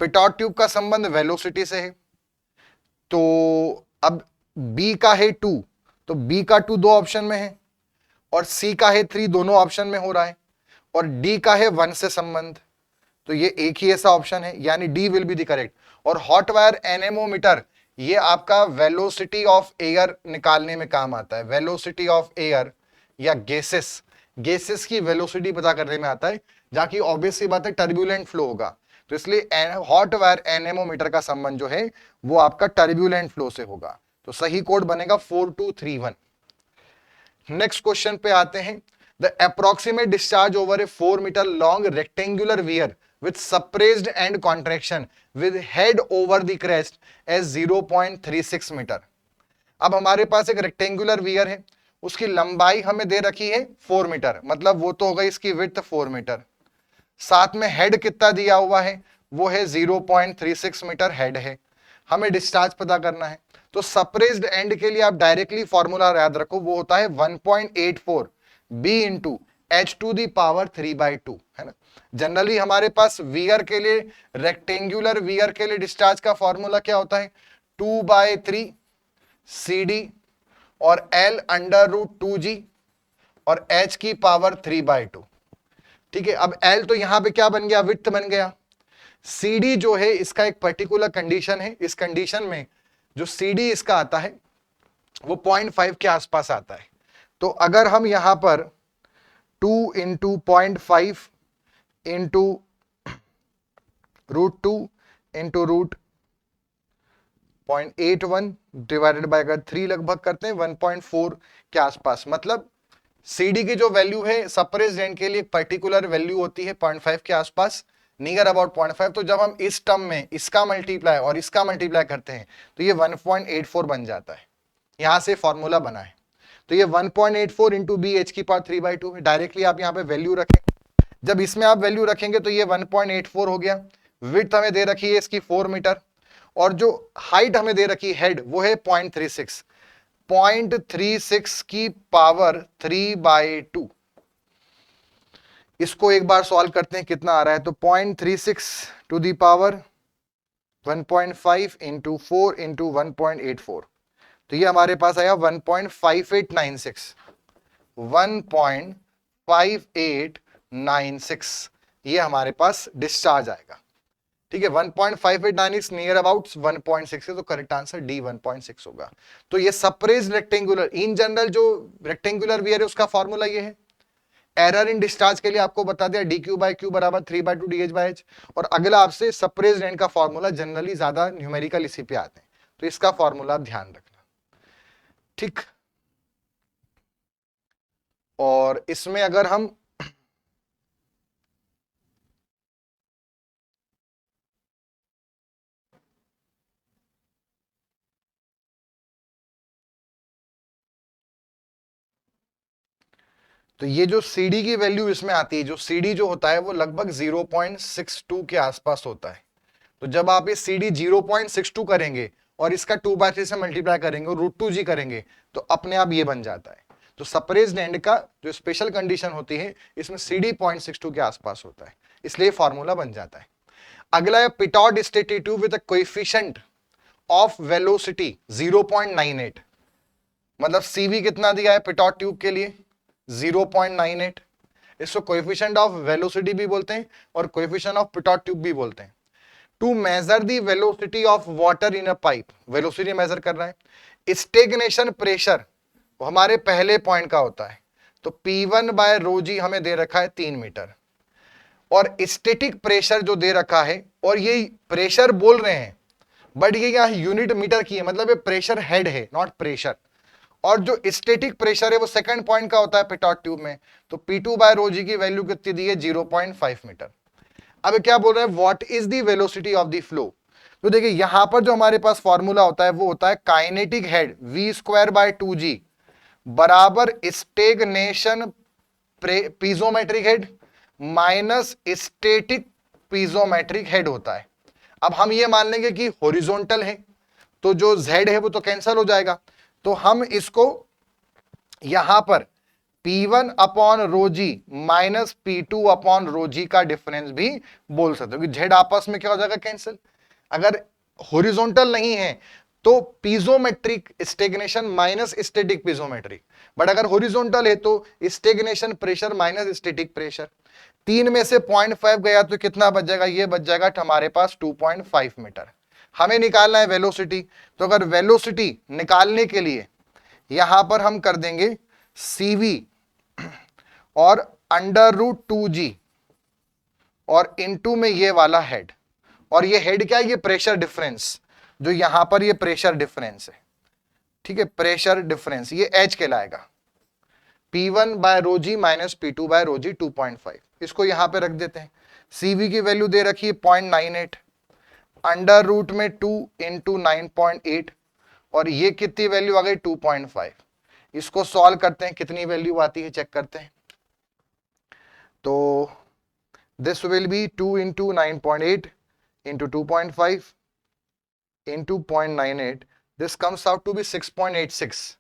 पिटॉट ट्यूब का संबंध वेलोसिटी से है। तो अब बी का है 2, तो बी का 2 दो ऑप्शन में है, और सी का है 3 दोनों ऑप्शन में हो रहा है, और डी का है 1 से संबंध, तो ये एक ही ऐसा ऑप्शन है, यानी D will be the correct. और हॉट वायर एनेमोमीटर ये आपका वेलोसिटी ऑफ एयर निकालने में काम आता है, वेलोसिटी ऑफ एयर या गैसेस की वेलोसिटी पता करने में आता है, जहां की ऑब्वियस सी बात है टर्ब्यूलेंट फ्लो होगा, तो इसलिए हॉट वायर एनेमोमीटर का संबंध जो है वो आपका टर्ब्यूलेंट फ्लो से होगा। तो सही कोड बनेगा 4231। नेक्स्ट क्वेश्चन पे आते हैं, the approximate discharge over a 4 metre long rectangular weir with suppressed end contraction with head over the crest as 0.36 metre. अब हमारे पास एक रेक्टेंगुलर वियर है, उसकी लंबाई हमें दे रखी है 4 मीटर, मतलब वो तो हो गई इसकी विड्थ 4 मीटर। साथ में हेड कितना दिया हुआ है, वो है 0.36 मीटर हेड है। हमें डिस्चार्ज पता करना है, तो सप्रेस्ड एंड के लिए आप डायरेक्टली फॉर्मूला याद रखो, वो होता है 1.84 बी इंटू h⁻³ है ना। जनरली हमारे पास वियर के लिए, रेक्टेंगुलर वियर के लिए डिस्चार्ज का फॉर्मूला क्या होता है, 2/3 CD और L√2G और h⁻³/2। ठीक है, अब L तो यहां पे क्या बन गया, विड्थ बन गया। CD जो है इसका एक पर्टिकुलर कंडीशन है, इस कंडीशन में जो CD इसका आता है वो 0.5 के आसपास आता है। तो अगर हम यहां पर 2 into 0.5 into √2 into √0.81 divided by अगर 3 लगभग करते हैं 1.4 के आसपास, मतलब CD की जो वैल्यू है सप्रेस्ड एंड के लिए पर्टिकुलर वैल्यू होती है 0.5 के आसपास, नियर अबाउट 0.5। तो जब हम इस टर्म में इसका मल्टीप्लाई और इसका मल्टीप्लाई करते हैं तो ये 1.84 बन जाता है, यहां से फॉर्मूला बना है। तो ये 1.84 इंटू BH⁻³ है, डायरेक्टली आप यहाँ पे वैल्यू रखें। जब इसमें आप वैल्यू रखेंगे तो ये 1.84 हो गया। विड्थ हमें दे रखी है इसकी 4 मीटर, और जो हाइट हमें दे रखी हेड वो है 0.36। 0.36 की पावर 3/2। इसको एक बार सॉल्व करते हैं, कितना आ रहा है। तो 0.36 to the power 1.5 into 4 into 1.84, तो ये हमारे पास आया 1.5896, 1.5896 ये हमारे पास डिस्चार्ज आएगा। ठीक है, 1.5896 नियर अबाउट 1.6 है, तो करेक्ट आंसर डी 1.6 होगा। तो ये सप्रेस्ड रेक्टेंगुलर, इन जनरल जो रेक्टेंगुलर वियर है उसका फॉर्मूला ये है। एरर इन डिस्चार्ज के लिए आपको बता दिया dq/q बराबर 3/2 dh/h। और अगला आपसे सप्रेस्ड एंड का फॉर्मूला, जनरली ज्यादा न्यूमेरिकल इसी पे आते हैं, तो इसका फॉर्मूला आप ध्यान रखना। ठीक, और इसमें अगर हम तो ये जो CD की वैल्यू इसमें आती है, जो CD जो होता है वो लगभग 0.62 के आसपास होता है। तो जब आप ये CD 0.62 करेंगे और इसका 2/3 से मल्टीप्लाई करेंगे और √2g करेंगे, तो अपने आप ये बन जाता है। तो सप्रेस्ड एंड का जो स्पेशल कंडीशन होती है, इसमें CD 0.62 के आसपास होता है, इसलिए फॉर्मूला बन जाता है। अगला है pitot stated tube with coefficient of velocity 0.98, मतलब CV कितना दिया है पिटॉट ट्यूब के लिए 0.98। इसको कोएफिशिएंट ऑफ वेलोसिटी भी बोलते हैं और कोएफिशिएंट ऑफ पिटॉट ट्यूब भी बोलते हैं। To measure the velocity of water in a pipe, velocity measure कर रहा है। स्टेगनेशन प्रेशर हमारे पहले पॉइंट का होता है, तो P1/ρg हमें दे रखा है 3 मीटर, और स्टैटिक प्रेशर जो दे रखा है, और ये प्रेशर बोल रहे हैं बट ये यहां यूनिट मीटर की है, मतलब ये प्रेशर हेड है नॉट प्रेशर। और जो स्टैटिक प्रेशर है वो सेकंड पॉइंट का होता है पिटॉट ट्यूब में, तो P2/ρg की वैल्यू कितनी दी है 0.5 मीटर। अब क्या बोल रहे हैं, what is the velocity of the flow. तो देखिए यहां पर जो हमारे पास फॉर्मूला होता है वो होता है काइनेटिक हेड v²/2g बराबर stagnation पीजोमेट्रिक head minus static पीजोमेट्रिक head होता है। अब हम ये मान लेंगे कि हॉरिजॉन्टल है, तो जो z है वो तो कैंसिल हो जाएगा, तो हम इसको यहां पर P1/ρg माइनस P2/ρg का डिफरेंस भी बोल सकते हो, कि z आपस में क्या हो जाएगा कैंसिल। अगर हॉरिजॉन्टल नहीं है तो पीजोमेट्रिक स्टेगनेशन माइनस स्टैटिक पीजोमेट्रिक, बट अगर हॉरिजॉन्टल है तो stagnation pressure minus static pressure. 3 में से 0.5 गया तो कितना बच जाएगा, ये बच जाएगा हमारे पास 2.5 मीटर। हमें निकालना है वेलोसिटी, तो अगर वेलोसिटी निकालने के लिए यहां पर हम कर देंगे CV और √2g और इनटू में ये वाला हेड, और ये हेड क्या है, ये प्रेशर डिफरेंस, जो यहां पर ये प्रेशर डिफरेंस है। ठीक है, प्रेशर डिफरेंस ये H कहलाएगा, P1/ρg माइनस P2/ρg 2.5। इसको यहां पे रख देते हैं। CV की वैल्यू दे रखी है 0.98, अंडर रूट में 2 इंटू 9.8, और ये कितनी वैल्यू आ गई 2.5। इसको सॉल्व करते हैं, कितनी वैल्यू आती है चेक करते हैं। तो this will be 2 into 9.8 into 2.5 into 0.98, this comes out to be 6.86।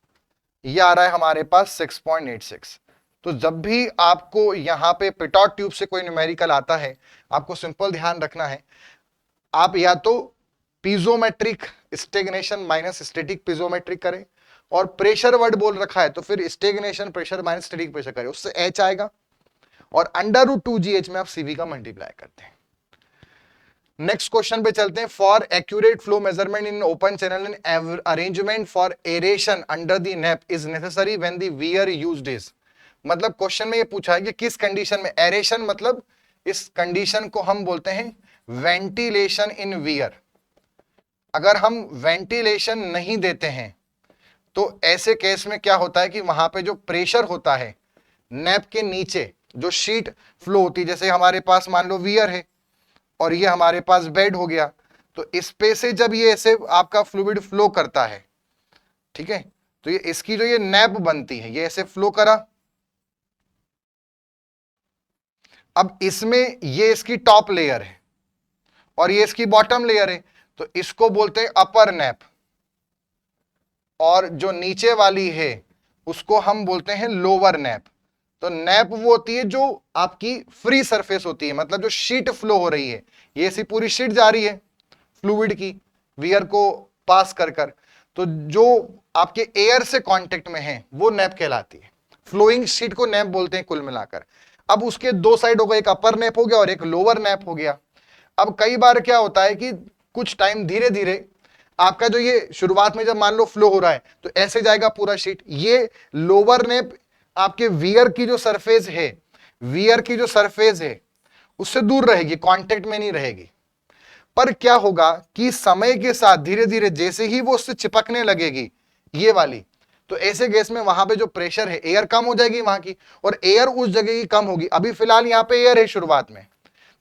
ये आ रहा है हमारे पास 6.86। तो जब भी आपको यहां पे पिटॉट ट्यूब से कोई न्यूमेरिकल आता है, आपको सिंपल ध्यान रखना है, आप या तो पीजोमेट्रिक स्टेगनेशन माइनस स्टैटिक पीजोमेट्रिक करें, और प्रेशर वर्ड बोल रखा है तो फिर stagnation pressure minus static pressure करें, उससे H आएगा, और √2gh में आप CV का मल्टीप्लाई करते हैं। नेक्स्ट क्वेश्चन पे चलते हैं। For accurate flow measurement in open channel and arrangement for aeration under the nap is necessary when the wear used is, मतलब क्वेश्चन में ये पूछा है कि किस कंडीशन में एरेशन, मतलब इस कंडीशन को हम बोलते हैं वेंटिलेशन इन वियर। अगर हम वेंटिलेशन नहीं देते हैं तो ऐसे केस में क्या होता है कि वहां पे जो प्रेशर होता है नेप के नीचे, जो शीट फ्लो होती है, जैसे हमारे पास मान लो वियर है और ये हमारे पास बेड हो गया, तो इस पे से जब ये ऐसे आपका फ्लूइड फ्लो करता है, ठीक है, तो ये इसकी जो ये नेप बनती है, ये ऐसे फ्लो करा, अब इसमें ये इसकी टॉप लेयर है और ये इसकी बॉटम लेयर है, तो इसको बोलते हैं अपर नेप। और जो नीचे वाली है उसको हम बोलते हैं लोअर नेप। तो नेप वो होती है जो आपकी फ्री सरफेस होती है, मतलब जो शीट फ्लो हो रही है, ये ऐसी पूरी शीट जा रही है फ्लूइड की वियर को पास कर कर, तो जो आपके एयर से कांटेक्ट में है वो नेप कहलाती है। फ्लोइंग शीट को नेप बोलते हैं कुल मिलाकर। अब उसके दो साइड हो गए, एक अपर नेप हो गया और एक लोअर नेप हो गया। अब कई बार क्या होता है कि कुछ टाइम धीरे धीरे आपका जो ये शुरुआत में जब मान लो फ्लो हो रहा है तो ऐसे जाएगा पूरा शीट, ये लोअर नेप आपके वियर की जो सरफेस है, वियर की जो सरफेस है उससे दूर रहेगी, कांटेक्ट में नहीं रहेगी। पर क्या होगा कि समय के साथ धीरे धीरे जैसे ही वो उससे चिपकने लगेगी ये वाली, तो ऐसे गैस में वहां पे जो प्रेशर है, एयर कम हो जाएगी वहां की, और एयर उस जगह की कम होगी। अभी फिलहाल यहाँ पे एयर है शुरुआत में,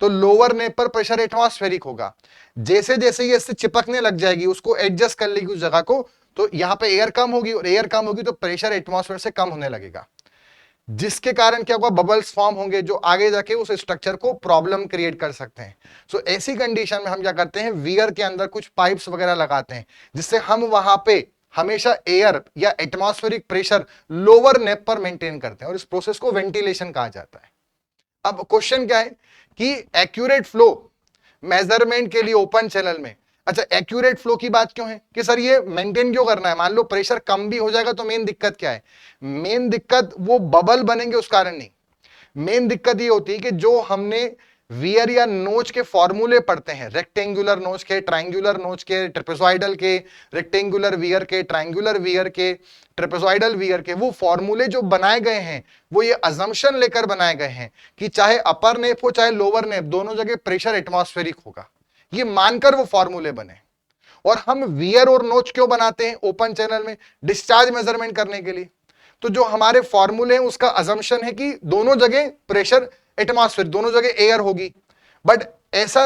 तो लोअर नेप पर प्रेशर एटमॉस्फेरिक होगा। जैसे जैसे ये इससे चिपकने लग जाएगी, उसको एडजस्ट कर लेगी उस जगह को, तो यहाँ पे एयर कम होगी, और एयर कम होगी तो प्रेशर एटमॉस्फेयर से कम होने लगेगा, जिसके कारण क्या होगा, बबल्स फॉर्म होंगे जो आगे जाके उस स्ट्रक्चर को प्रॉब्लम क्रिएट कर सकते हैं। सो ऐसी कंडीशन में हम क्या करते हैं, वियर के अंदर कुछ पाइप्स वगैरह लगाते हैं, जिससे हम वहां पे हमेशा एयर या एटमॉस्फेरिक प्रेशर लोअर नेप पर मेंटेन करते हैं, और इस प्रोसेस को वेंटिलेशन कहा जाता है। अब क्वेश्चन क्या है कि एक्यूरेट फ्लो मेजरमेंट के लिए ओपन चैनल में, अच्छा एक्यूरेट फ्लो की बात क्यों है कि सर ये मेंटेन क्यों करना है, मान लो प्रेशर कम भी हो जाएगा तो मेन दिक्कत क्या है, मेन दिक्कत वो बबल बनेंगे उस कारण नहीं, मेन दिक्कत ये होती है कि जो हमने वियर या नोच के फॉर्मूले पढ़ते हैं, रेक्टेंगुलर नोच के, ट्रायंगुलर नोच के, ट्रेपेजॉइडल के, रेक्टेंगुलर वियर के, ट्रायंगुलर वियर के, ट्रेपेजॉइडल वियर के, वो फॉर्मूले जो बनाए गए हैं वो ये अजम्पशन लेकर बनाए गए हैं कि चाहे अपर नेप हो चाहे लोअर नेप, दोनों जगह प्रेशर एटमॉस्फेरिक होगा, ये मानकर वो फॉर्मूले बने। और हम वियर और नोच क्यों बनाते हैं ओपन चैनल में, डिस्चार्ज मेजरमेंट करने के लिए। तो जो हमारे फॉर्मूले हैं उसका अजम्पशन है कि दोनों जगह प्रेशर एटमॉस्फेयर, दोनों जगह एयर होगी, बट ऐसा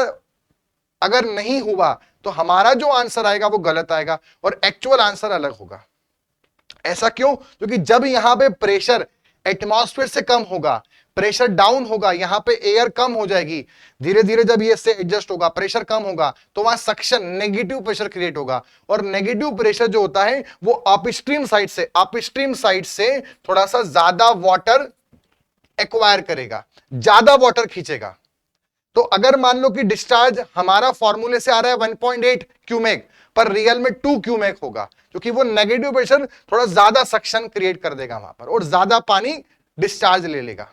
अगर नहीं हुआ तो हमारा जो आंसर आएगा वो गलत आएगा और एक्चुअल आंसर अलग होगा। ऐसा क्यों, क्योंकि जब यहां पे प्रेशर एटमॉस्फेयर से कम होगा, प्रेशर डाउन होगा, यहां पे एयर कम हो जाएगी, धीरे धीरे जब ये इससे एडजस्ट होगा, प्रेशर कम होगा, तो वहां सक्शन, नेगेटिव प्रेशर क्रिएट होगा, और नेगेटिव प्रेशर जो होता है वो अपस्ट्रीम साइड से थोड़ा सा ज्यादा वाटर एक्वायर करेगा, ज्यादा वाटर खींचेगा। तो अगर मान लो कि डिस्चार्ज हमारा फॉर्मूले से आ रहा है 1.8 क्यूमेक, पर रियल में 2 क्यूमेक होगा, क्योंकि वो नेगेटिव प्रेशर थोड़ा ज्यादा सक्शन क्रिएट कर देगा वहां पर और ज्यादा पानी डिस्चार्ज ले लेगा।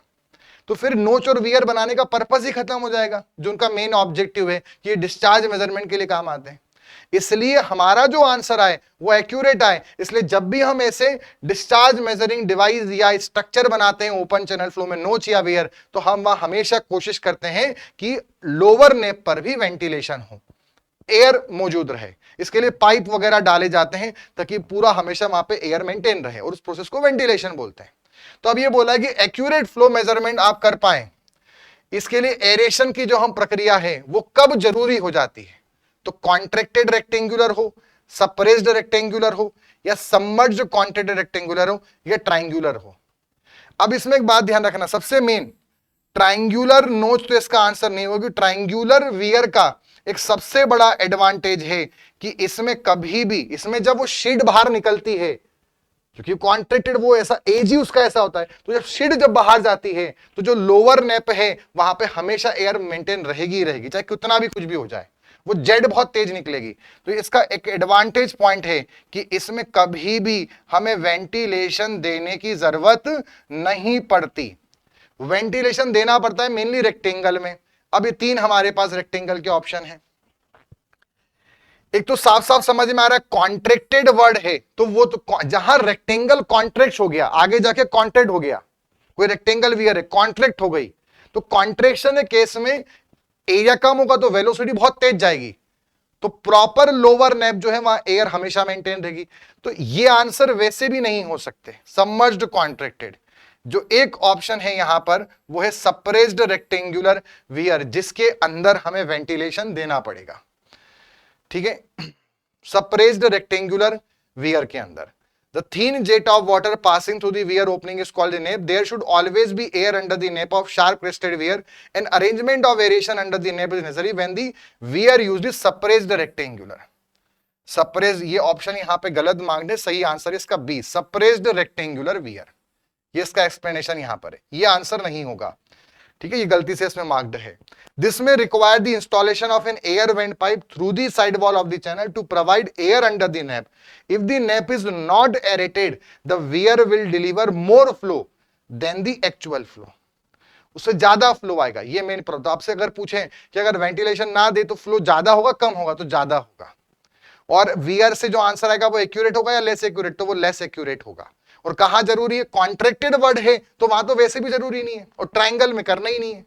तो फिर नोच और वियर बनाने का पर्पस ही खत्म हो जाएगा, जो उनका मेन ऑब्जेक्टिव है कि ये डिस्चार्ज मेजरमेंट के लिए काम आते हैं। इसलिए हमारा जो आंसर आए वो एक्यूरेट आए। इसलिए जब भी हम ऐसे डिस्चार्ज मेजरिंग डिवाइस या स्ट्रक्चर बनाते हैं ओपन चैनल फ्लो में, नोच या वियर, तो हम वहां हमेशा कोशिश करते हैं कि लोअर नेप पर भी वेंटिलेशन हो, एयर मौजूद रहे। इसके लिए पाइप वगैरह डाले जाते हैं ताकि पूरा हमेशा वहां पे एयर मेंटेन रहे, और उस प्रोसेस को वेंटिलेशन बोलते हैं। तो अब ये बोला है कि एक्यूरेट फ्लो मेजरमेंट आप कर पाए, इसके लिए एरेशन की जो हम प्रक्रिया है वो कब जरूरी हो जाती है, तो कॉन्ट्रैक्टेड रेक्टेंगुलर हो, सप्रेस्ड रेक्टेंगुलर हो, या सबमर्ज्ड कॉन्ट्रैक्टेड रेक्टेंगुलर हो, या ट्रायंगुलर हो। अब इसमें एक बात ध्यान रखना, सबसे मेन ट्रायंगुलर नोच तो इसका आंसर नहीं होगी। ट्रायंगुलर वियर का एक सबसे बड़ा एडवांटेज है कि इसमें कभी भी, इसमें जब वो शीट बाहर निकलती है, क्योंकि कॉन्ट्रैक्टेड वो ऐसा एज ही उसका ऐसा होता है, तो जब शीट जब बाहर जाती है तो जो लोअर नेप है वहां पे हमेशा एयर मेंटेन रहेगी ही रहेगी, चाहे कितना भी कुछ भी हो जाए, वो जेड बहुत तेज निकलेगी। तो इसका एक एडवांटेज पॉइंट है कि इसमें कभी भी हमें वेंटिलेशन देने की जरूरत नहीं पड़ती। वेंटिलेशन देना पड़ता है मेनली रेक्टेंगल में। अब ये 3 हमारे पास रेक्टेंगल के ऑप्शन हैं। एक तो साफ साफ समझ में आ रहा है कॉन्ट्रैक्टेड वर्ड है, तो वो तो जहां रेक्टेंगल कॉन्ट्रैक्ट हो गया, आगे जाके कॉन्ट्रैक्ट हो गया, कोई रेक्टेंगल वियर है कॉन्ट्रैक्ट हो गई, तो कॉन्ट्रैक्शन के केस में एरिया कम होगा तो वेलोसिटी बहुत तेज जाएगी, तो प्रॉपर लोअर नेप जो है वहां एयर हमेशा मेंटेन रहेगी। तो ये आंसर वैसे भी नहीं हो सकते सबमर्ज्ड कॉन्ट्रैक्टेड। जो एक ऑप्शन है यहां पर वो है सप्रेस्ड रेक्टेंगुलर वियर, जिसके अंदर हमें वेंटिलेशन देना पड़ेगा। ठीक है, सप्रेस्ड रेक्टेंगुलर वियर के अंदर the thin jet of water passing through the weir opening is called the nape. There should always be air under the nape of sharp crested weir. An arrangement of aeration under the nape is necessary when the weir used is suppressed rectangular. Suppressed, ये option यहां पे गलत मांगने, सही answer इसका B, suppressed rectangular wear. ये इसका explanation यहां पर है, ये आंसर नहीं होगा, ठीक है, ये गलती से इसमें मार्क्ड है। This may require the installation of an air vent pipe through the side wall of the channel to provide air under the nappe. If the nappe is not aerated the weir will deliver more flow than the actual flow. उससे ज्यादा flow आएगा, ये main problem. आपसे अगर पूछें कि अगर ventilation ना दे तो फ्लो ज्यादा होगा कम होगा, तो ज्यादा होगा। और वियर से जो आंसर आएगा वो एक्यूरेट होगा या लेस एक्यूरेट, तो वो लेस एक्यूरेट होगा। और कहां जरूरी है, कॉन्ट्रैक्टेड वर्ड है तो वहां तो वैसे भी जरूरी नहीं है, और ट्राइंगल में करना ही नहीं है,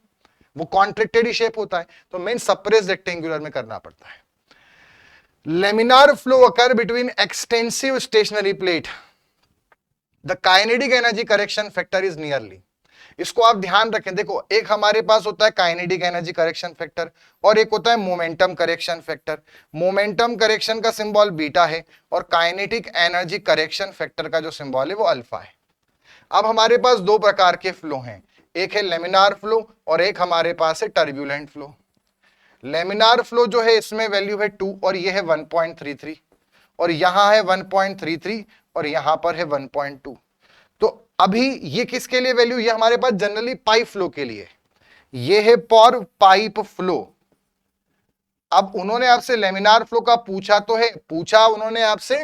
वो कॉन्ट्रैक्टेड ही शेप होता है, तो मेन सप्रेस्ड रेक्टेंगुलर में करना पड़ता है। Laminar flow occur between extensive stationary plate, the kinetic energy correction factor is nearly. इसको आप ध्यान रखें, देखो एक हमारे पास होता है काइनेटिक एनर्जी करेक्शन फैक्टर और एक होता है momentum correction factor. Momentum correction का सिंबल बीटा है और काइनेटिक एनर्जी करेक्शन फैक्टर का जो सिंबल है वो अल्फा है। अब हमारे पास दो प्रकार के फ्लो हैं, एक है लेमिनार फ्लो और एक हमारे पास है टर्बुलेंट फ्लो। लेमिनार फ्लो जो है इसमें वैल्यू है 2 और ये है 1.33 और यहां है 1.33 और यहां पर है 1.2। तो अभी ये किसके लिए वैल्यू, ये हमारे पास जनरली पाइप फ्लो के लिए, ये है फॉर पाइप फ्लो। अब उन्होंने आपसे लेमिनार फ्लो का पूछा तो है, पूछा उन्होंने आपसे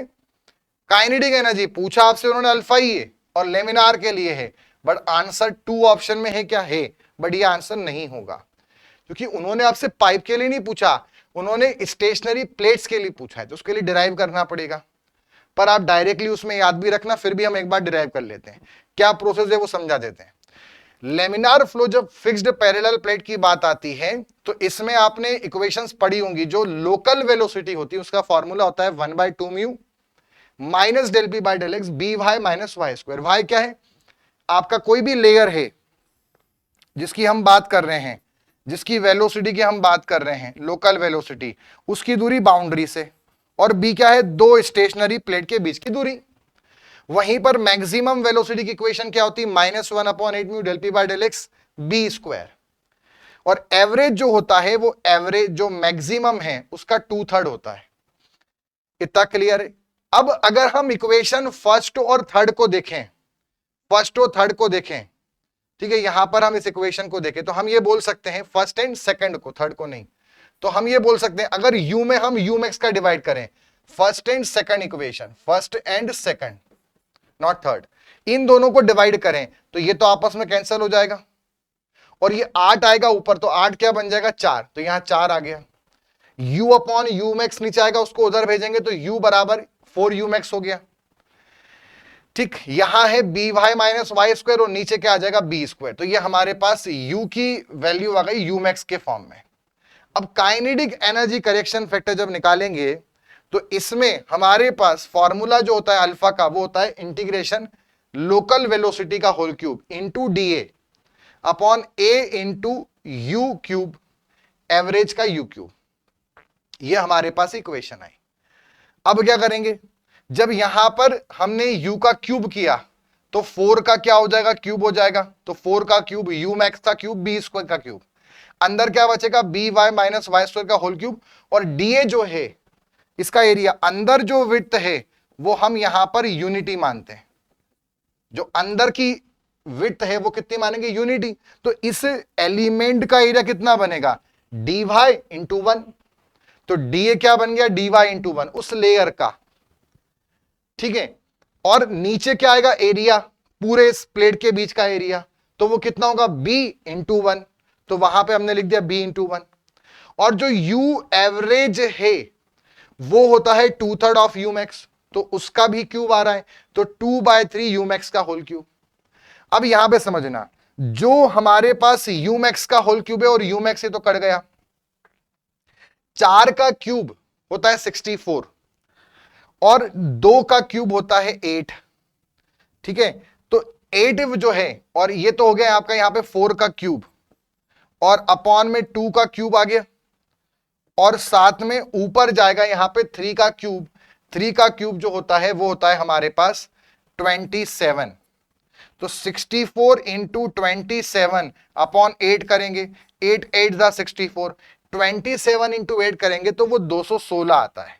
काइनेटिक एनर्जी, पूछा आपसे उन्होंने अल्फा ही है और लेमिनार के लिए है, बट आंसर 2 ऑप्शन में है क्या है, बट ये आंसर नहीं होगा, क्योंकि उन्होंने आपसे पाइप के लिए नहीं पूछा, उन्होंने स्टेशनरी प्लेट्स के लिए पूछा है, तो उसके लिए डिराइव करना पड़ेगा। पर आप डायरेक्टली उसमें याद भी रखना, फिर भी हम एक बार डिराइव कर लेते हैं, क्या प्रोसेस है वो समझा देते हैं। लेमिनार फ्लो जब फिक्स्ड पैरेलल प्लेट की बात आती है तो इसमें आपने इक्वेशंस पढ़ी होंगी, जो लोकल वेलोसिटी होती है उसका फॉर्मूला होता है 1/2 mu minus del P by del X B Y minus Y square. Y क्या है, आपका कोई भी लेयर है जिसकी हम बात कर रहे हैं, जिसकी वेलोसिटी की हम बात कर रहे हैं, लोकल वेलोसिटी, उसकी दूरी बाउंड्री से, और बी क्या है, दो स्टेशनरी प्लेट के बीच की दूरी। वहीं पर मैक्सिमम वेलोसिटी की इक्वेशन क्या होती है, -1/8 mu del P by del X B square. और एवरेज जो होता है वो एवरेज जो मैक्सिमम है उसका 2/3 होता है। इतना क्लियर है। अब अगर हम इक्वेशन फर्स्ट और थर्ड को देखें, फर्स्ट और थर्ड को देखें, ठीक है, यहां पर हम इस इक्वेशन को देखें तो हम ये बोल सकते हैं फर्स्ट एंड सेकंड को, थर्ड को नहीं, तो हम ये बोल सकते हैं अगर u में हम u मैक्स का डिवाइड करें, first and second equation, first and second not third, इन दोनों को डिवाइड करें तो ये तो आपस में कैंसिल हो जाएगा और ये 8 आएगा ऊपर, तो 8 क्या बन जाएगा 4, तो यहां 4 आ गया। u अपॉन u मैक्स नीचे आएगा, उसको उधर भेजेंगे तो u बराबर 4u मैक्स हो गया। ठीक, यहां है B Y minus Y square और नीचे क्या आ जाएगा बी स्क्वायर, तो ये हमारे पास u की वैल्यू आ गई u मैक्स के फॉर्म में। अब काइनेटिक एनर्जी करेक्शन फैक्टर जब निकालेंगे तो इसमें हमारे पास फॉर्मूला जो होता है अल्फा का वो होता है इंटीग्रेशन लोकल वेलोसिटी का whole cube into d upon a into u cube average का यू क्यूब। ये हमारे पास इक्वेशन आई। अब क्या करेंगे, जब यहां पर हमने u का क्यूब किया तो 4 का क्या हो जाएगा, क्यूब हो जाएगा, तो 4 का क्यूब u मैक्स का क्यूब बी स्क्वायर का क्यूब, अंदर क्या बचेगा B Y minus Y square का होल क्यूब, और डी जो है इसका एरिया, अंदर जो विड्थ है वो हम यहां पर यूनिटी मानते हैं, जो अंदर की विड्थ है वो कितनी मानेंगे यूनिटी, तो इस एलिमेंट का एरिया कितना बनेगा डी वाई इंटू 1, तो डी क्या बन गया डी वाई इंटू 1 उस लेयर का, ठीक है। और नीचे क्या आएगा एरिया, पूरे इस प्लेट के बीच का एरिया, तो वो कितना होगा b इंटू 1, तो वहां पे हमने लिख दिया b इंटू 1। और जो u एवरेज है वो होता है 2/3 ऑफ u मैक्स, तो उसका भी क्यूब आ रहा है, तो 2/3 u मैक्स का होल क्यूब। अब यहां पे समझना, जो हमारे पास u मैक्स का होल क्यूब है और u मैक्स है तो कट गया, 4 का क्यूब होता है 64 और 2 का क्यूब होता है 8, ठीक है, तो 8 जो है, और ये तो हो गया आपका यहां पे 4 का क्यूब और अपॉन में 2 का क्यूब आ गया, और साथ में ऊपर जाएगा यहां पे 3 का क्यूब, 3 का क्यूब जो होता है वो होता है हमारे पास 27, तो 64 इंटू 27 अपॉन 8 करेंगे, 8 8 दा 64, 27 इंटू 8 करेंगे तो वो 216 आता है,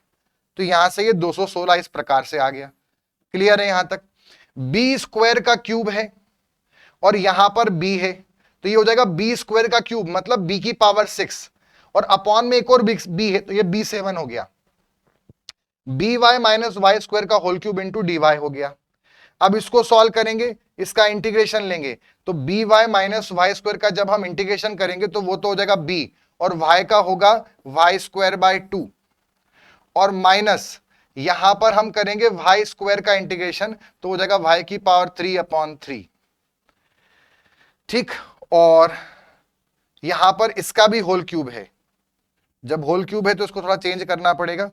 तो यहां से ये 216 इस प्रकार से आ गया। क्लियर है यहां तक? बी स्क्वायर का क्यूब है और यहां पर बी है, तो ये हो जाएगा बी स्क्वायर का क्यूब मतलब बी की पावर 6 और अपॉन में एक और बी है, तो ये b7 हो गया। B Y minus Y square का whole cube into d y हो गया। अब इसको सॉल्व करेंगे, इसका इंटीग्रेशन लेंगे, तो B Y minus Y square का जब हम इंटीग्रेशन करेंगे तो वो तो हो जाएगा बी और वाई का होगा वाई स्क्वायर बाय 2 और माइनस यहां पर हम करेंगे वाई स्क्वायर का इंटीग्रेशन तो हो जाएगा वाई की पावर 3/3। ठीक, और यहां पर इसका भी होल क्यूब है। जब होल क्यूब है तो इसको थोड़ा चेंज करना पड़ेगा।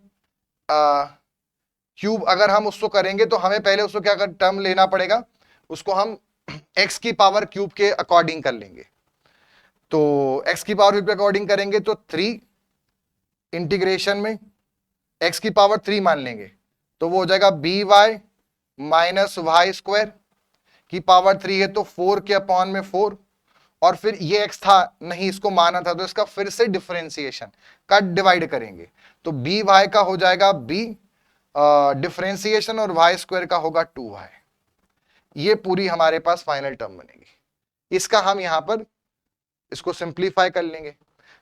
क्यूब अगर हम उसको करेंगे तो हमें पहले उसको क्या टर्म लेना पड़ेगा, उसको हम x की पावर क्यूब के अकॉर्डिंग कर लेंगे। तो x की पावर क्यूब के अकॉर्डिंग करेंगे तो 3 इंटीग्रेशन में x की पावर 3 मान लेंगे तो वो हो जाएगा B Y minus Y square की पावर 3 है तो 4 के अपॉन में 4 और फिर ये x था नहीं, इसको माना था तो इसका फिर से डिफरेंशिएशन का डिवाइड करेंगे तो बी वाई का हो जाएगा b डिफरेंशिएशन और वाई स्क्वायर का होगा 2y। ये पूरी हमारे पास फाइनल टर्म बनेगी। इसका हम यहां पर इसको सिंप्लीफाई कर लेंगे।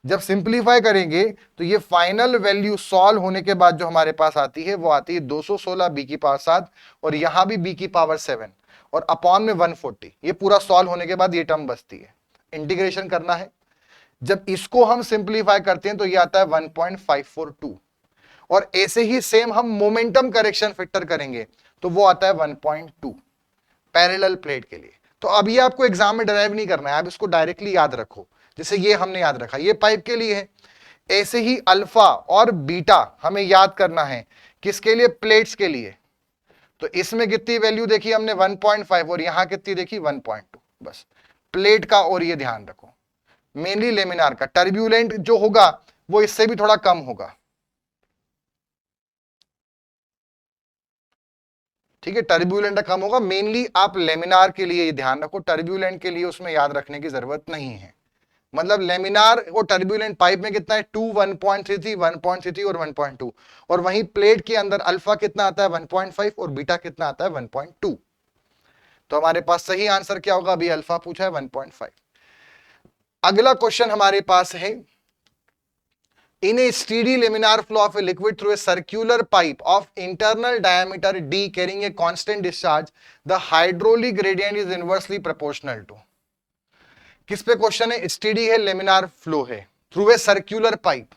जब सिंप्लीफाई करेंगे तो ये फाइनल वैल्यू सॉल्व होने के बाद जो हमारे पास आती है वो आती है 216 बी की पावर 7 और यहां भी बी की पावर 7 और अपॉन में 140। ये पूरा सॉल्व होने के बाद ये टर्म बचती है, इंटीग्रेशन करना है। जब इसको हम सिंप्लीफाई करते हैं तो ये आता है 1.542 और ऐसे ही सेम हम मोमेंटम करेक्शन फैक्टर करेंगे तो वो आता है 1.2 पैरेलल प्लेट के लिए। तो अब ये आपको एग्जाम में डराइव नहीं करना है, आप इसको डायरेक्टली याद रखो जैसे ये हमने याद रखा, ये पाइप के लिए है। ऐसे ही अल्फा और बीटा हमें याद करना है, किसके लिए? प्लेट्स के लिए। तो इसमें कितनी वैल्यू देखी हमने 1.5 और यहां कितनी देखी 1.2। बस प्लेट का और ये ध्यान रखो, मेनली लेमिनार का। टर्ब्यूलेंट जो होगा वो इससे भी थोड़ा कम होगा। ठीक है, टर्ब्यूलेंट कम होगा। मेनली आप लेमिनार के लिए ये ध्यान रखो, टर्ब्यूलेंट के लिए उसमें याद रखने की जरूरत नहीं है। मतलब लेमिनार और टर्ब्यूलेंट पाइप में कितना है 2, 1.33, 1.33 और 1.2 और वहीं प्लेट के अंदर अल्फा कितना आता है 1.5 और बीटा कितना आता है 1.2। तो हमारे पास सही आंसर क्या होगा? अभी अल्फा पूछा है 1.5। अगला क्वेश्चन हमारे पास है, in a steady laminar flow of a liquid through a circular pipe of internal diameter d carrying a constant discharge, the hydraulic gradient is inversely proportional to। किस पे क्वेश्चन है? स्टेडी है, laminar flow है, through a circular pipe.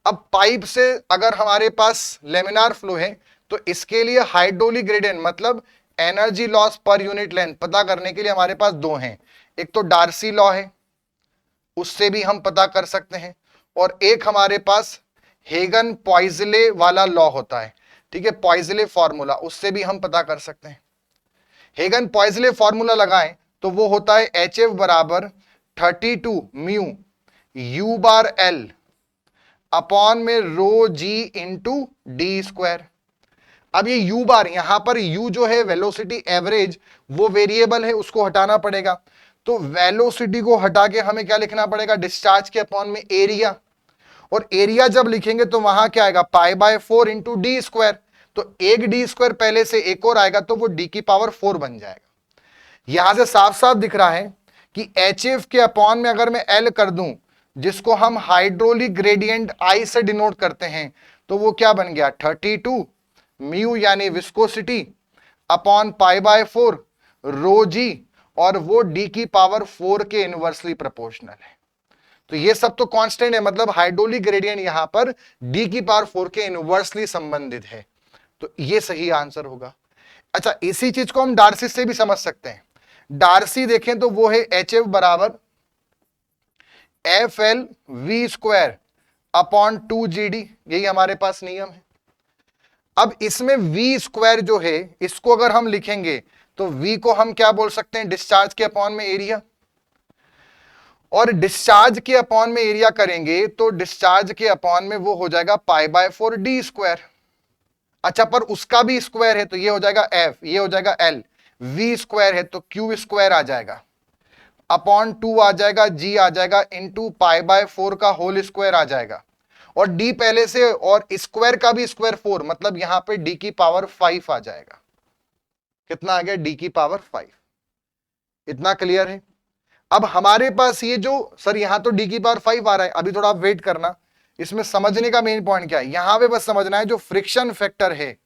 अब pipe से अगर हमारे पास laminar flow है तो इसके लिए हाइड्रोलिक ग्रेडियंट मतलब energy loss per unit length पता करने के लिए हमारे पास दो हैं। एक तो डार्सी लॉ है, उससे भी हम पता कर सकते हैं, और एक हमारे पास हेगन पॉइजले वाला लॉ होता है। ठीक है, पॉइजले फॉर्मूला, उससे भी हम पता कर सकते हैं। हेगन पॉइजले फॉर्मूला लगाएं तो वो होता है HF बराबर 32 mu u bar l upon में रो जी इंटू डी स्क्वायर। अब ये यू बार, यहां पर यू जो है वेलोसिटी एवरेज, वो वेरिएबल है, उसको हटाना पड़ेगा। तो वेलोसिटी को हटा के हमें क्या लिखना पड़ेगा? डिस्चार्ज के अपॉन में एरिया, और एरिया जब लिखेंगे तो वहां क्या आएगा? π/4 इंटू डी स्क्वायर। तो एक डी स्क्वायर पहले से एक और आएगा तो वो डी की पावर 4 बन जाएगा। यहां से साफ साफ दिख रहा है कि HF के अपॉन में अगर मैं L कर दूं, जिसको हम हाइड्रोलिक ग्रेडियंट I से डिनोट करते हैं, तो वो क्या बन गया? 32 म्यू यानी विस्कोसिटी अपॉन π/4 रो जी, और वो डी की पावर 4 के इनवर्सली प्रोपोर्शनल है। तो ये सब तो कांस्टेंट है, मतलब हाइड्रोलिक ग्रेडियंट यहां पर डी की पावर 4 के इनवर्सली संबंधित है। तो ये सही आंसर होगा। अच्छा, इसी चीज को हम डार्सी से भी समझ सकते हैं। डार्सी देखें तो वो है HF बराबर FL V square upon 2GD, यही हमारे पास नियम है। अब इसमें V स्क्वायर जो है, इसको अगर हम लिखेंगे तो V को हम क्या बोल सकते हैं? डिस्चार्ज के अपॉन में एरिया, और डिस्चार्ज के अपॉन में एरिया करेंगे तो डिस्चार्ज के अपॉन में वो हो जाएगा π/4 डी स्क्वायर। अच्छा, पर उसका भी स्क्वायर है तो ये हो जाएगा F, ये हो जाएगा L, V स्क्वायर है तो Q स्क्वायर आ जाएगा, अपॉन 2 आ जाएगा, G आ जाएगा, इंटू π/4 का होल स्क्वायर आ जाएगा, और d पहले से, और स्क्वायर का भी स्क्वायर 4, मतलब यहां पे d की पावर 5 आ जाएगा। कितना आ गया? d की पावर 5। इतना क्लियर है? अब हमारे पास ये जो, सर यहां तो d की पावर 5 आ रहा है, अभी थोड़ा आप वेट करना, इसमें समझने का मेन पॉइंट क्या है, यहां पे बस समझना है जो फ्रिक्शन फैक्टर है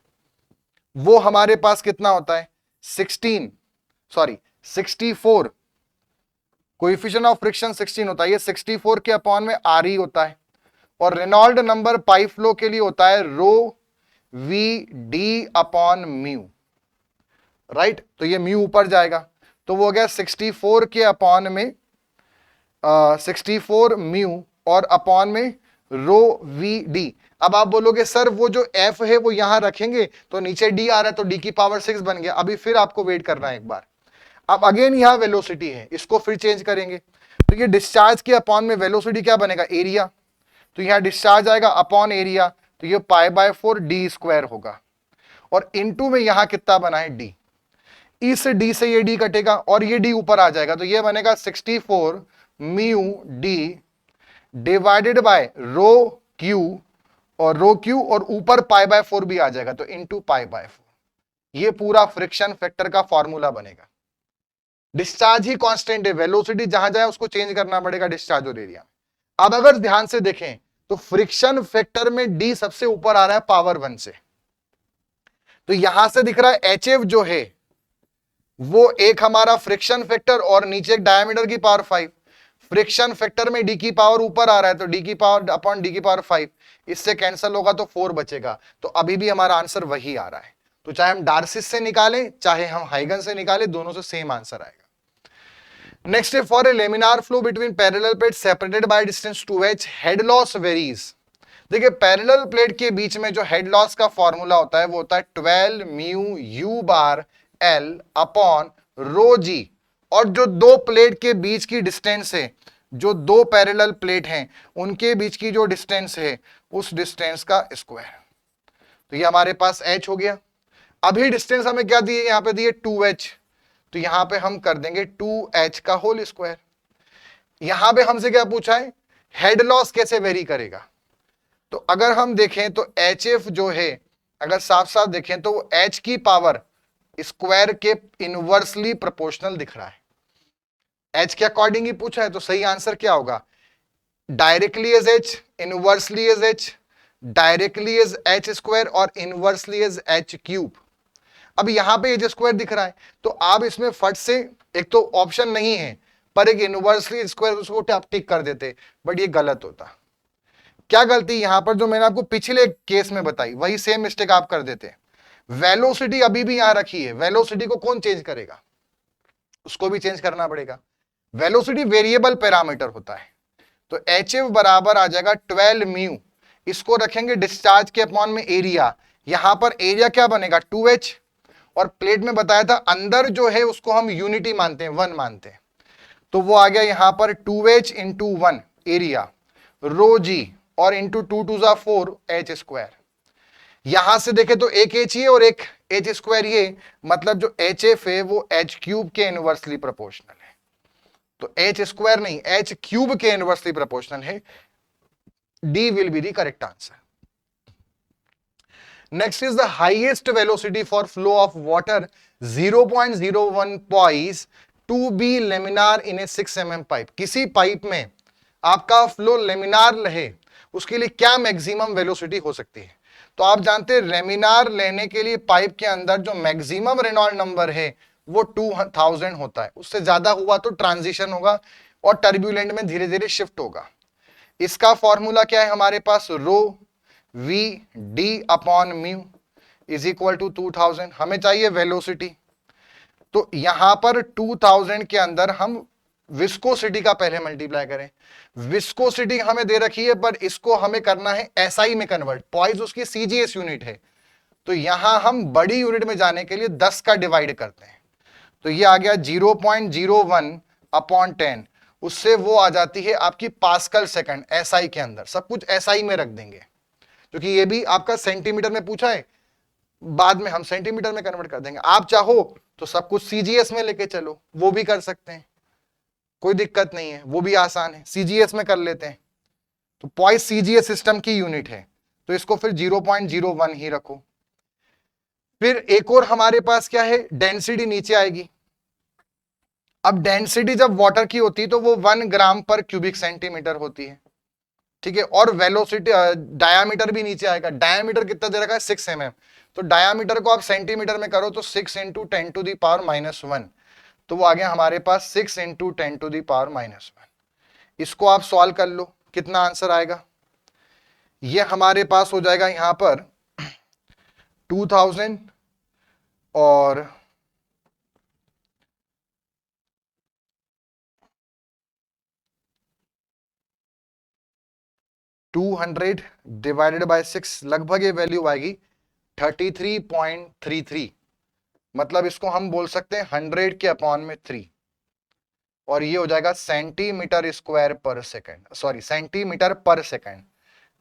वो हमारे पास कितना होता है, 64, कोएफिशिएंट ऑफ फ्रिक्शन 16 होता है, ये 64 के अपॉन में आर ही होता है, और रेनॉल्ड नंबर पाइप फ्लो के लिए होता है rho v d upon mu, right. तो ये म्यू ऊपर जाएगा, तो वो हो गया 64 के अपॉन में 64 म्यू और अपॉन में रो वी डी। अब आप बोलोगे सर वो जो एफ है वो यहां रखेंगे तो नीचे डी आ रहा है, तो डी की पावर 6 बन गया। अभी फिर आपको वेट करना है एक बार। अब अगेन यहां वेलोसिटी है, इसको फिर चेंज करेंगे, तो ये डिस्चार्ज के अपॉन में वेलोसिटी क्या बनेगा, एरिया। तो यहां डिस्चार्ज आएगा अपॉन एरिया, तो ये π/4 डी स्क्वायर होगा, और इनटू में यहां कितना बना है, डी। इस डी से ये डी कटेगा और ये डी ऊपर आ जाएगा, तो ये बनेगा 64 mu D divided by rho Q, और रो क्यू और ऊपर π/4 भी आ जाएगा, तो इनटू π/4। ये पूरा फ्रिक्शन फैक्टर का फॉर्मूला बनेगा। डिस्चार्ज ही कांस्टेंट है, वेलोसिटी जहां जाए उसको चेंज करना पड़ेगा डिस्चार्ज और एरिया। अब अगर ध्यान से देखें तो फ्रिक्शन फैक्टर में डी सबसे ऊपर आ रहा है पावर 1 से, तो यहां से दिख रहा है एच जो है वो एक हमारा फ्रिक्शन फैक्टर और नीचे एक डायमीटर की पावर 5। फ्रिक्शन फैक्टर में डी की पावर ऊपर आ रहा है, तो डी की पावर अपॉन डी की पावर 5, इससे कैंसिल होगा तो 4 बचेगा, तो अभी भी हमारा आंसर वही आ रहा है। तो चाहे हम डार्सिस से निकालें चाहे हम हाइगन से निकालें, दोनों से सेम आंसर आएगा। नेक्स्ट है for A laminar flow between parallel plate separated by distance 2h head loss varies. देखिए पैरेलल प्लेट के बीच में जो हेड लॉस का फॉर्मूला होता है वो होता है 12 mu u bar l upon rho g, और जो दो प्लेट के बीच की डिस्टेंस है, जो दो पैरेलल प्लेट हैं उनके बीच की जो डिस्टेंस है उस डिस्टेंस का स्क्वायर। तो ये हमारे पास h हो गया। अभी डिस्टेंस हमें क्या दी है, यहां पे दी है 2h, तो यहां पे हम कर देंगे 2h का होल स्क्वायर। यहां पे हमसे क्या पूछा है, हेड लॉस कैसे वेरी करेगा। तो अगर हम देखें तो HF जो है, अगर साफ साफ देखें तो वो h की पावर स्क्वायर के इनवर्सली प्रोपोर्शनल दिख रहा है। h के अकॉर्डिंग ही पूछा है, तो सही आंसर क्या होगा, directly as h, inversely as h, directly as h square और इनवर्सली एज h क्यूब। अब यहां पे h स्क्वायर दिख रहा है, तो आप इसमें फट से, एक तो ऑप्शन नहीं है पर एक इनवर्सली स्क्वायर उसको आप टिक कर देते, बट ये गलत होता। क्या गलती यहां पर जो मैंने आपको पिछले केस में बताई वही सेम मिस्टेक आप कर देते। वेलोसिटी अभी भी यहां रखी है, वेलोसिटी को कौन चेंज करेगा, उसको भी चेंज करना पड़ेगा। वेलोसिटी वेरिएबल पैरामीटर होता है, तो HF बराबर आ जाएगा 12 म्यू, इसको रखेंगे डिस्चार्ज के अपॉन में एरिया, यहां पर एरिया क्या बनेगा 2h, और प्लेट में बताया था अंदर जो है उसको हम यूनिटी मानते हैं, 1 मानते हैं, तो वो आ गया यहां पर 2h इंटू 1 एरिया रो जी, और इंटू 2 2 जा 4 h स्क्वायर। यहां से देखें तो एक h ही है और एक h स्क्वायर ये, मतलब जो HF है वो h क्यूब के इनवर्सली प्रोपोर्शनल है, तो h स्क्वायर नहीं h क्यूब के इनवर्सली प्रोपोर्शनल है। D will be the correct answer. Next is the highest velocity for flow of water 0.01 poise to be laminar in a 6 mm pipe. किसी pipe में आपका flow laminar रहे उसके लिए क्या मैक्सिमम वेलोसिटी हो सकती है। तो आप जानते हैं लेमिनार लेने के लिए पाइप के अंदर जो मैक्सिमम रेनॉल्ड नंबर है वो 2000 होता है, उससे ज्यादा हुआ तो ट्रांजिशन होगा और टर्ब्यूलेंट में धीरे धीरे शिफ्ट होगा। इसका फॉर्मूला क्या है हमारे पास, rho v d upon mu is equal to 2000। हमें चाहिए वेलोसिटी, तो यहां पर 2000 के अंदर हम विस्कोसिटी का पहले मल्टीप्लाई करें। विस्कोसिटी हमें दे रखी है पर इसको हमें करना है एसआई में कन्वर्ट, पॉइज उसकी सीजीएस यूनिट है, तो यहां हम बड़ी यूनिट में जाने के लिए 10 का डिवाइड करते हैं, तो ये आ गया 0.01 अपॉन 10, उससे वो आ जाती है आपकी पास्कल सेकंड एसआई के अंदर। सब कुछ एसआई में रख देंगे क्योंकि ये भी आपका सेंटीमीटर में पूछा है, बाद में हम सेंटीमीटर में कन्वर्ट कर देंगे। आप चाहो तो सब कुछ सीजीएस में लेके चलो, वो भी कर सकते हैं, कोई दिक्कत नहीं है, वो भी आसान है, सीजीएस में कर लेते हैं। तो पॉइस सीजीएस सिस्टम की यूनिट है, तो इसको फिर 0.01 ही रखो। फिर एक और हमारे पास क्या है, डेंसिटी नीचे आएगी। अब डेंसिटी जब वाटर की होती है तो वो 1 ग्राम पर क्यूबिक सेंटीमीटर होती है, ठीक है। और वेलोसिटी डायामीटर भी नीचे आएगा। डायामीटर कितना दे रखा है, 6 mm। तो डायामीटर को आप सेंटीमीटर में करो तो 6 × 10⁻⁻1, तो वो आ गया हमारे पास 6 × 10⁻⁻1। इसको आप सॉल्व कर लो, कितना आंसर आएगा, ये हमारे पास हो जाएगा यहां पर 2000 और 200 डिवाइडेड बाय 6, लगभग ये वैल्यू आएगी 33.33। मतलब इसको हम बोल सकते हैं 100 के अपॉन में 3, और ये हो जाएगा सेंटीमीटर स्क्वायर पर सेकंड, सॉरी सेंटीमीटर पर सेकंड।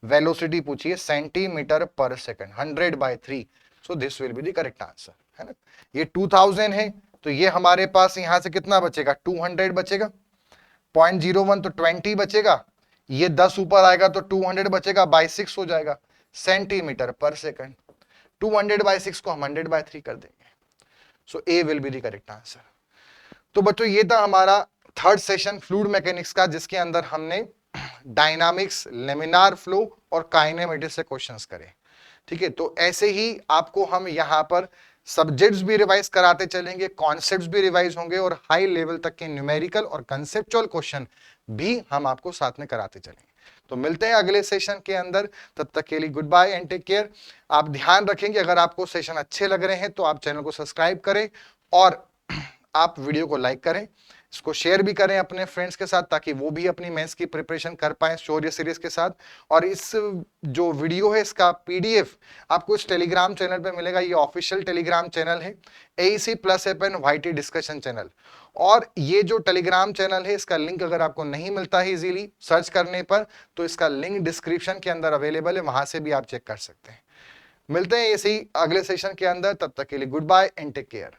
वेलोसिटी पूछिए सेंटीमीटर पर second, 100/3। So this will be the correct answer, है ना। ये 2000 है, तो ये हमारे पास यहां से कितना बचेगा, 200 बचेगा, 0.01 तो 20 बचेगा, ये 10 ऊपर आएगा तो 200 बचेगा, बाई 6 हो जाएगा सेंटीमीटर पर सेकंड। 200/6 को हम 100/3 कर देंगे। So a will be the correct answer. तो बच्चों ये था हमारा थर्ड सेशन फ्लूइड मैकेनिक्स का, जिसके अंदर हमने डायनामिक्स, लेमिनार फ्लो और काइनेमेटिक्स से क्वेश्चंस करे, ठीक है। तो ऐसे ही आपको हम यहां पर सब्जेक्ट्स भी रिवाइज कराते चलेंगे, कॉन्सेप्ट्स भी रिवाइज होंगे, और हाई लेवल तक के न्यूमेरिकल और कंसेप्चुअल क्वेश्चन भी हम आपको साथ में कराते चलेंगे। तो मिलते हैं अगले सेशन के अंदर, तब तक के लिए goodbye and take care. आप ध्यान रखेंगे, अगर आपको सेशन अच्छे लग रहे हैं तो आप चैनल को सब्सक्राइब करें, और आप वीडियो को लाइक करें, इसको शेयर भी करें अपने फ्रेंड्स के साथ, ताकि वो भी अपनी मेंस की प्रिपरेशन कर पाए शौर्य सीरीज के साथ। और इस जो वीडियो है इसका पीडीएफ आपको इस टेलीग्राम चैनल पे मिलेगा। ये ऑफिशियल टेलीग्राम चैनल है, AEC+FN YT डिस्कशन चैनल। और ये जो टेलीग्राम चैनल है, इसका लिंक अगर आपको नहीं मिलता है इजीली सर्च करने पर, तो इसका लिंक डिस्क्रिप्शन के अंदर अवेलेबल है, वहां से भी आप चेक कर सकते हैं। मिलते हैं इसी अगले सेशन के अंदर, तब तक के लिए goodbye and take care.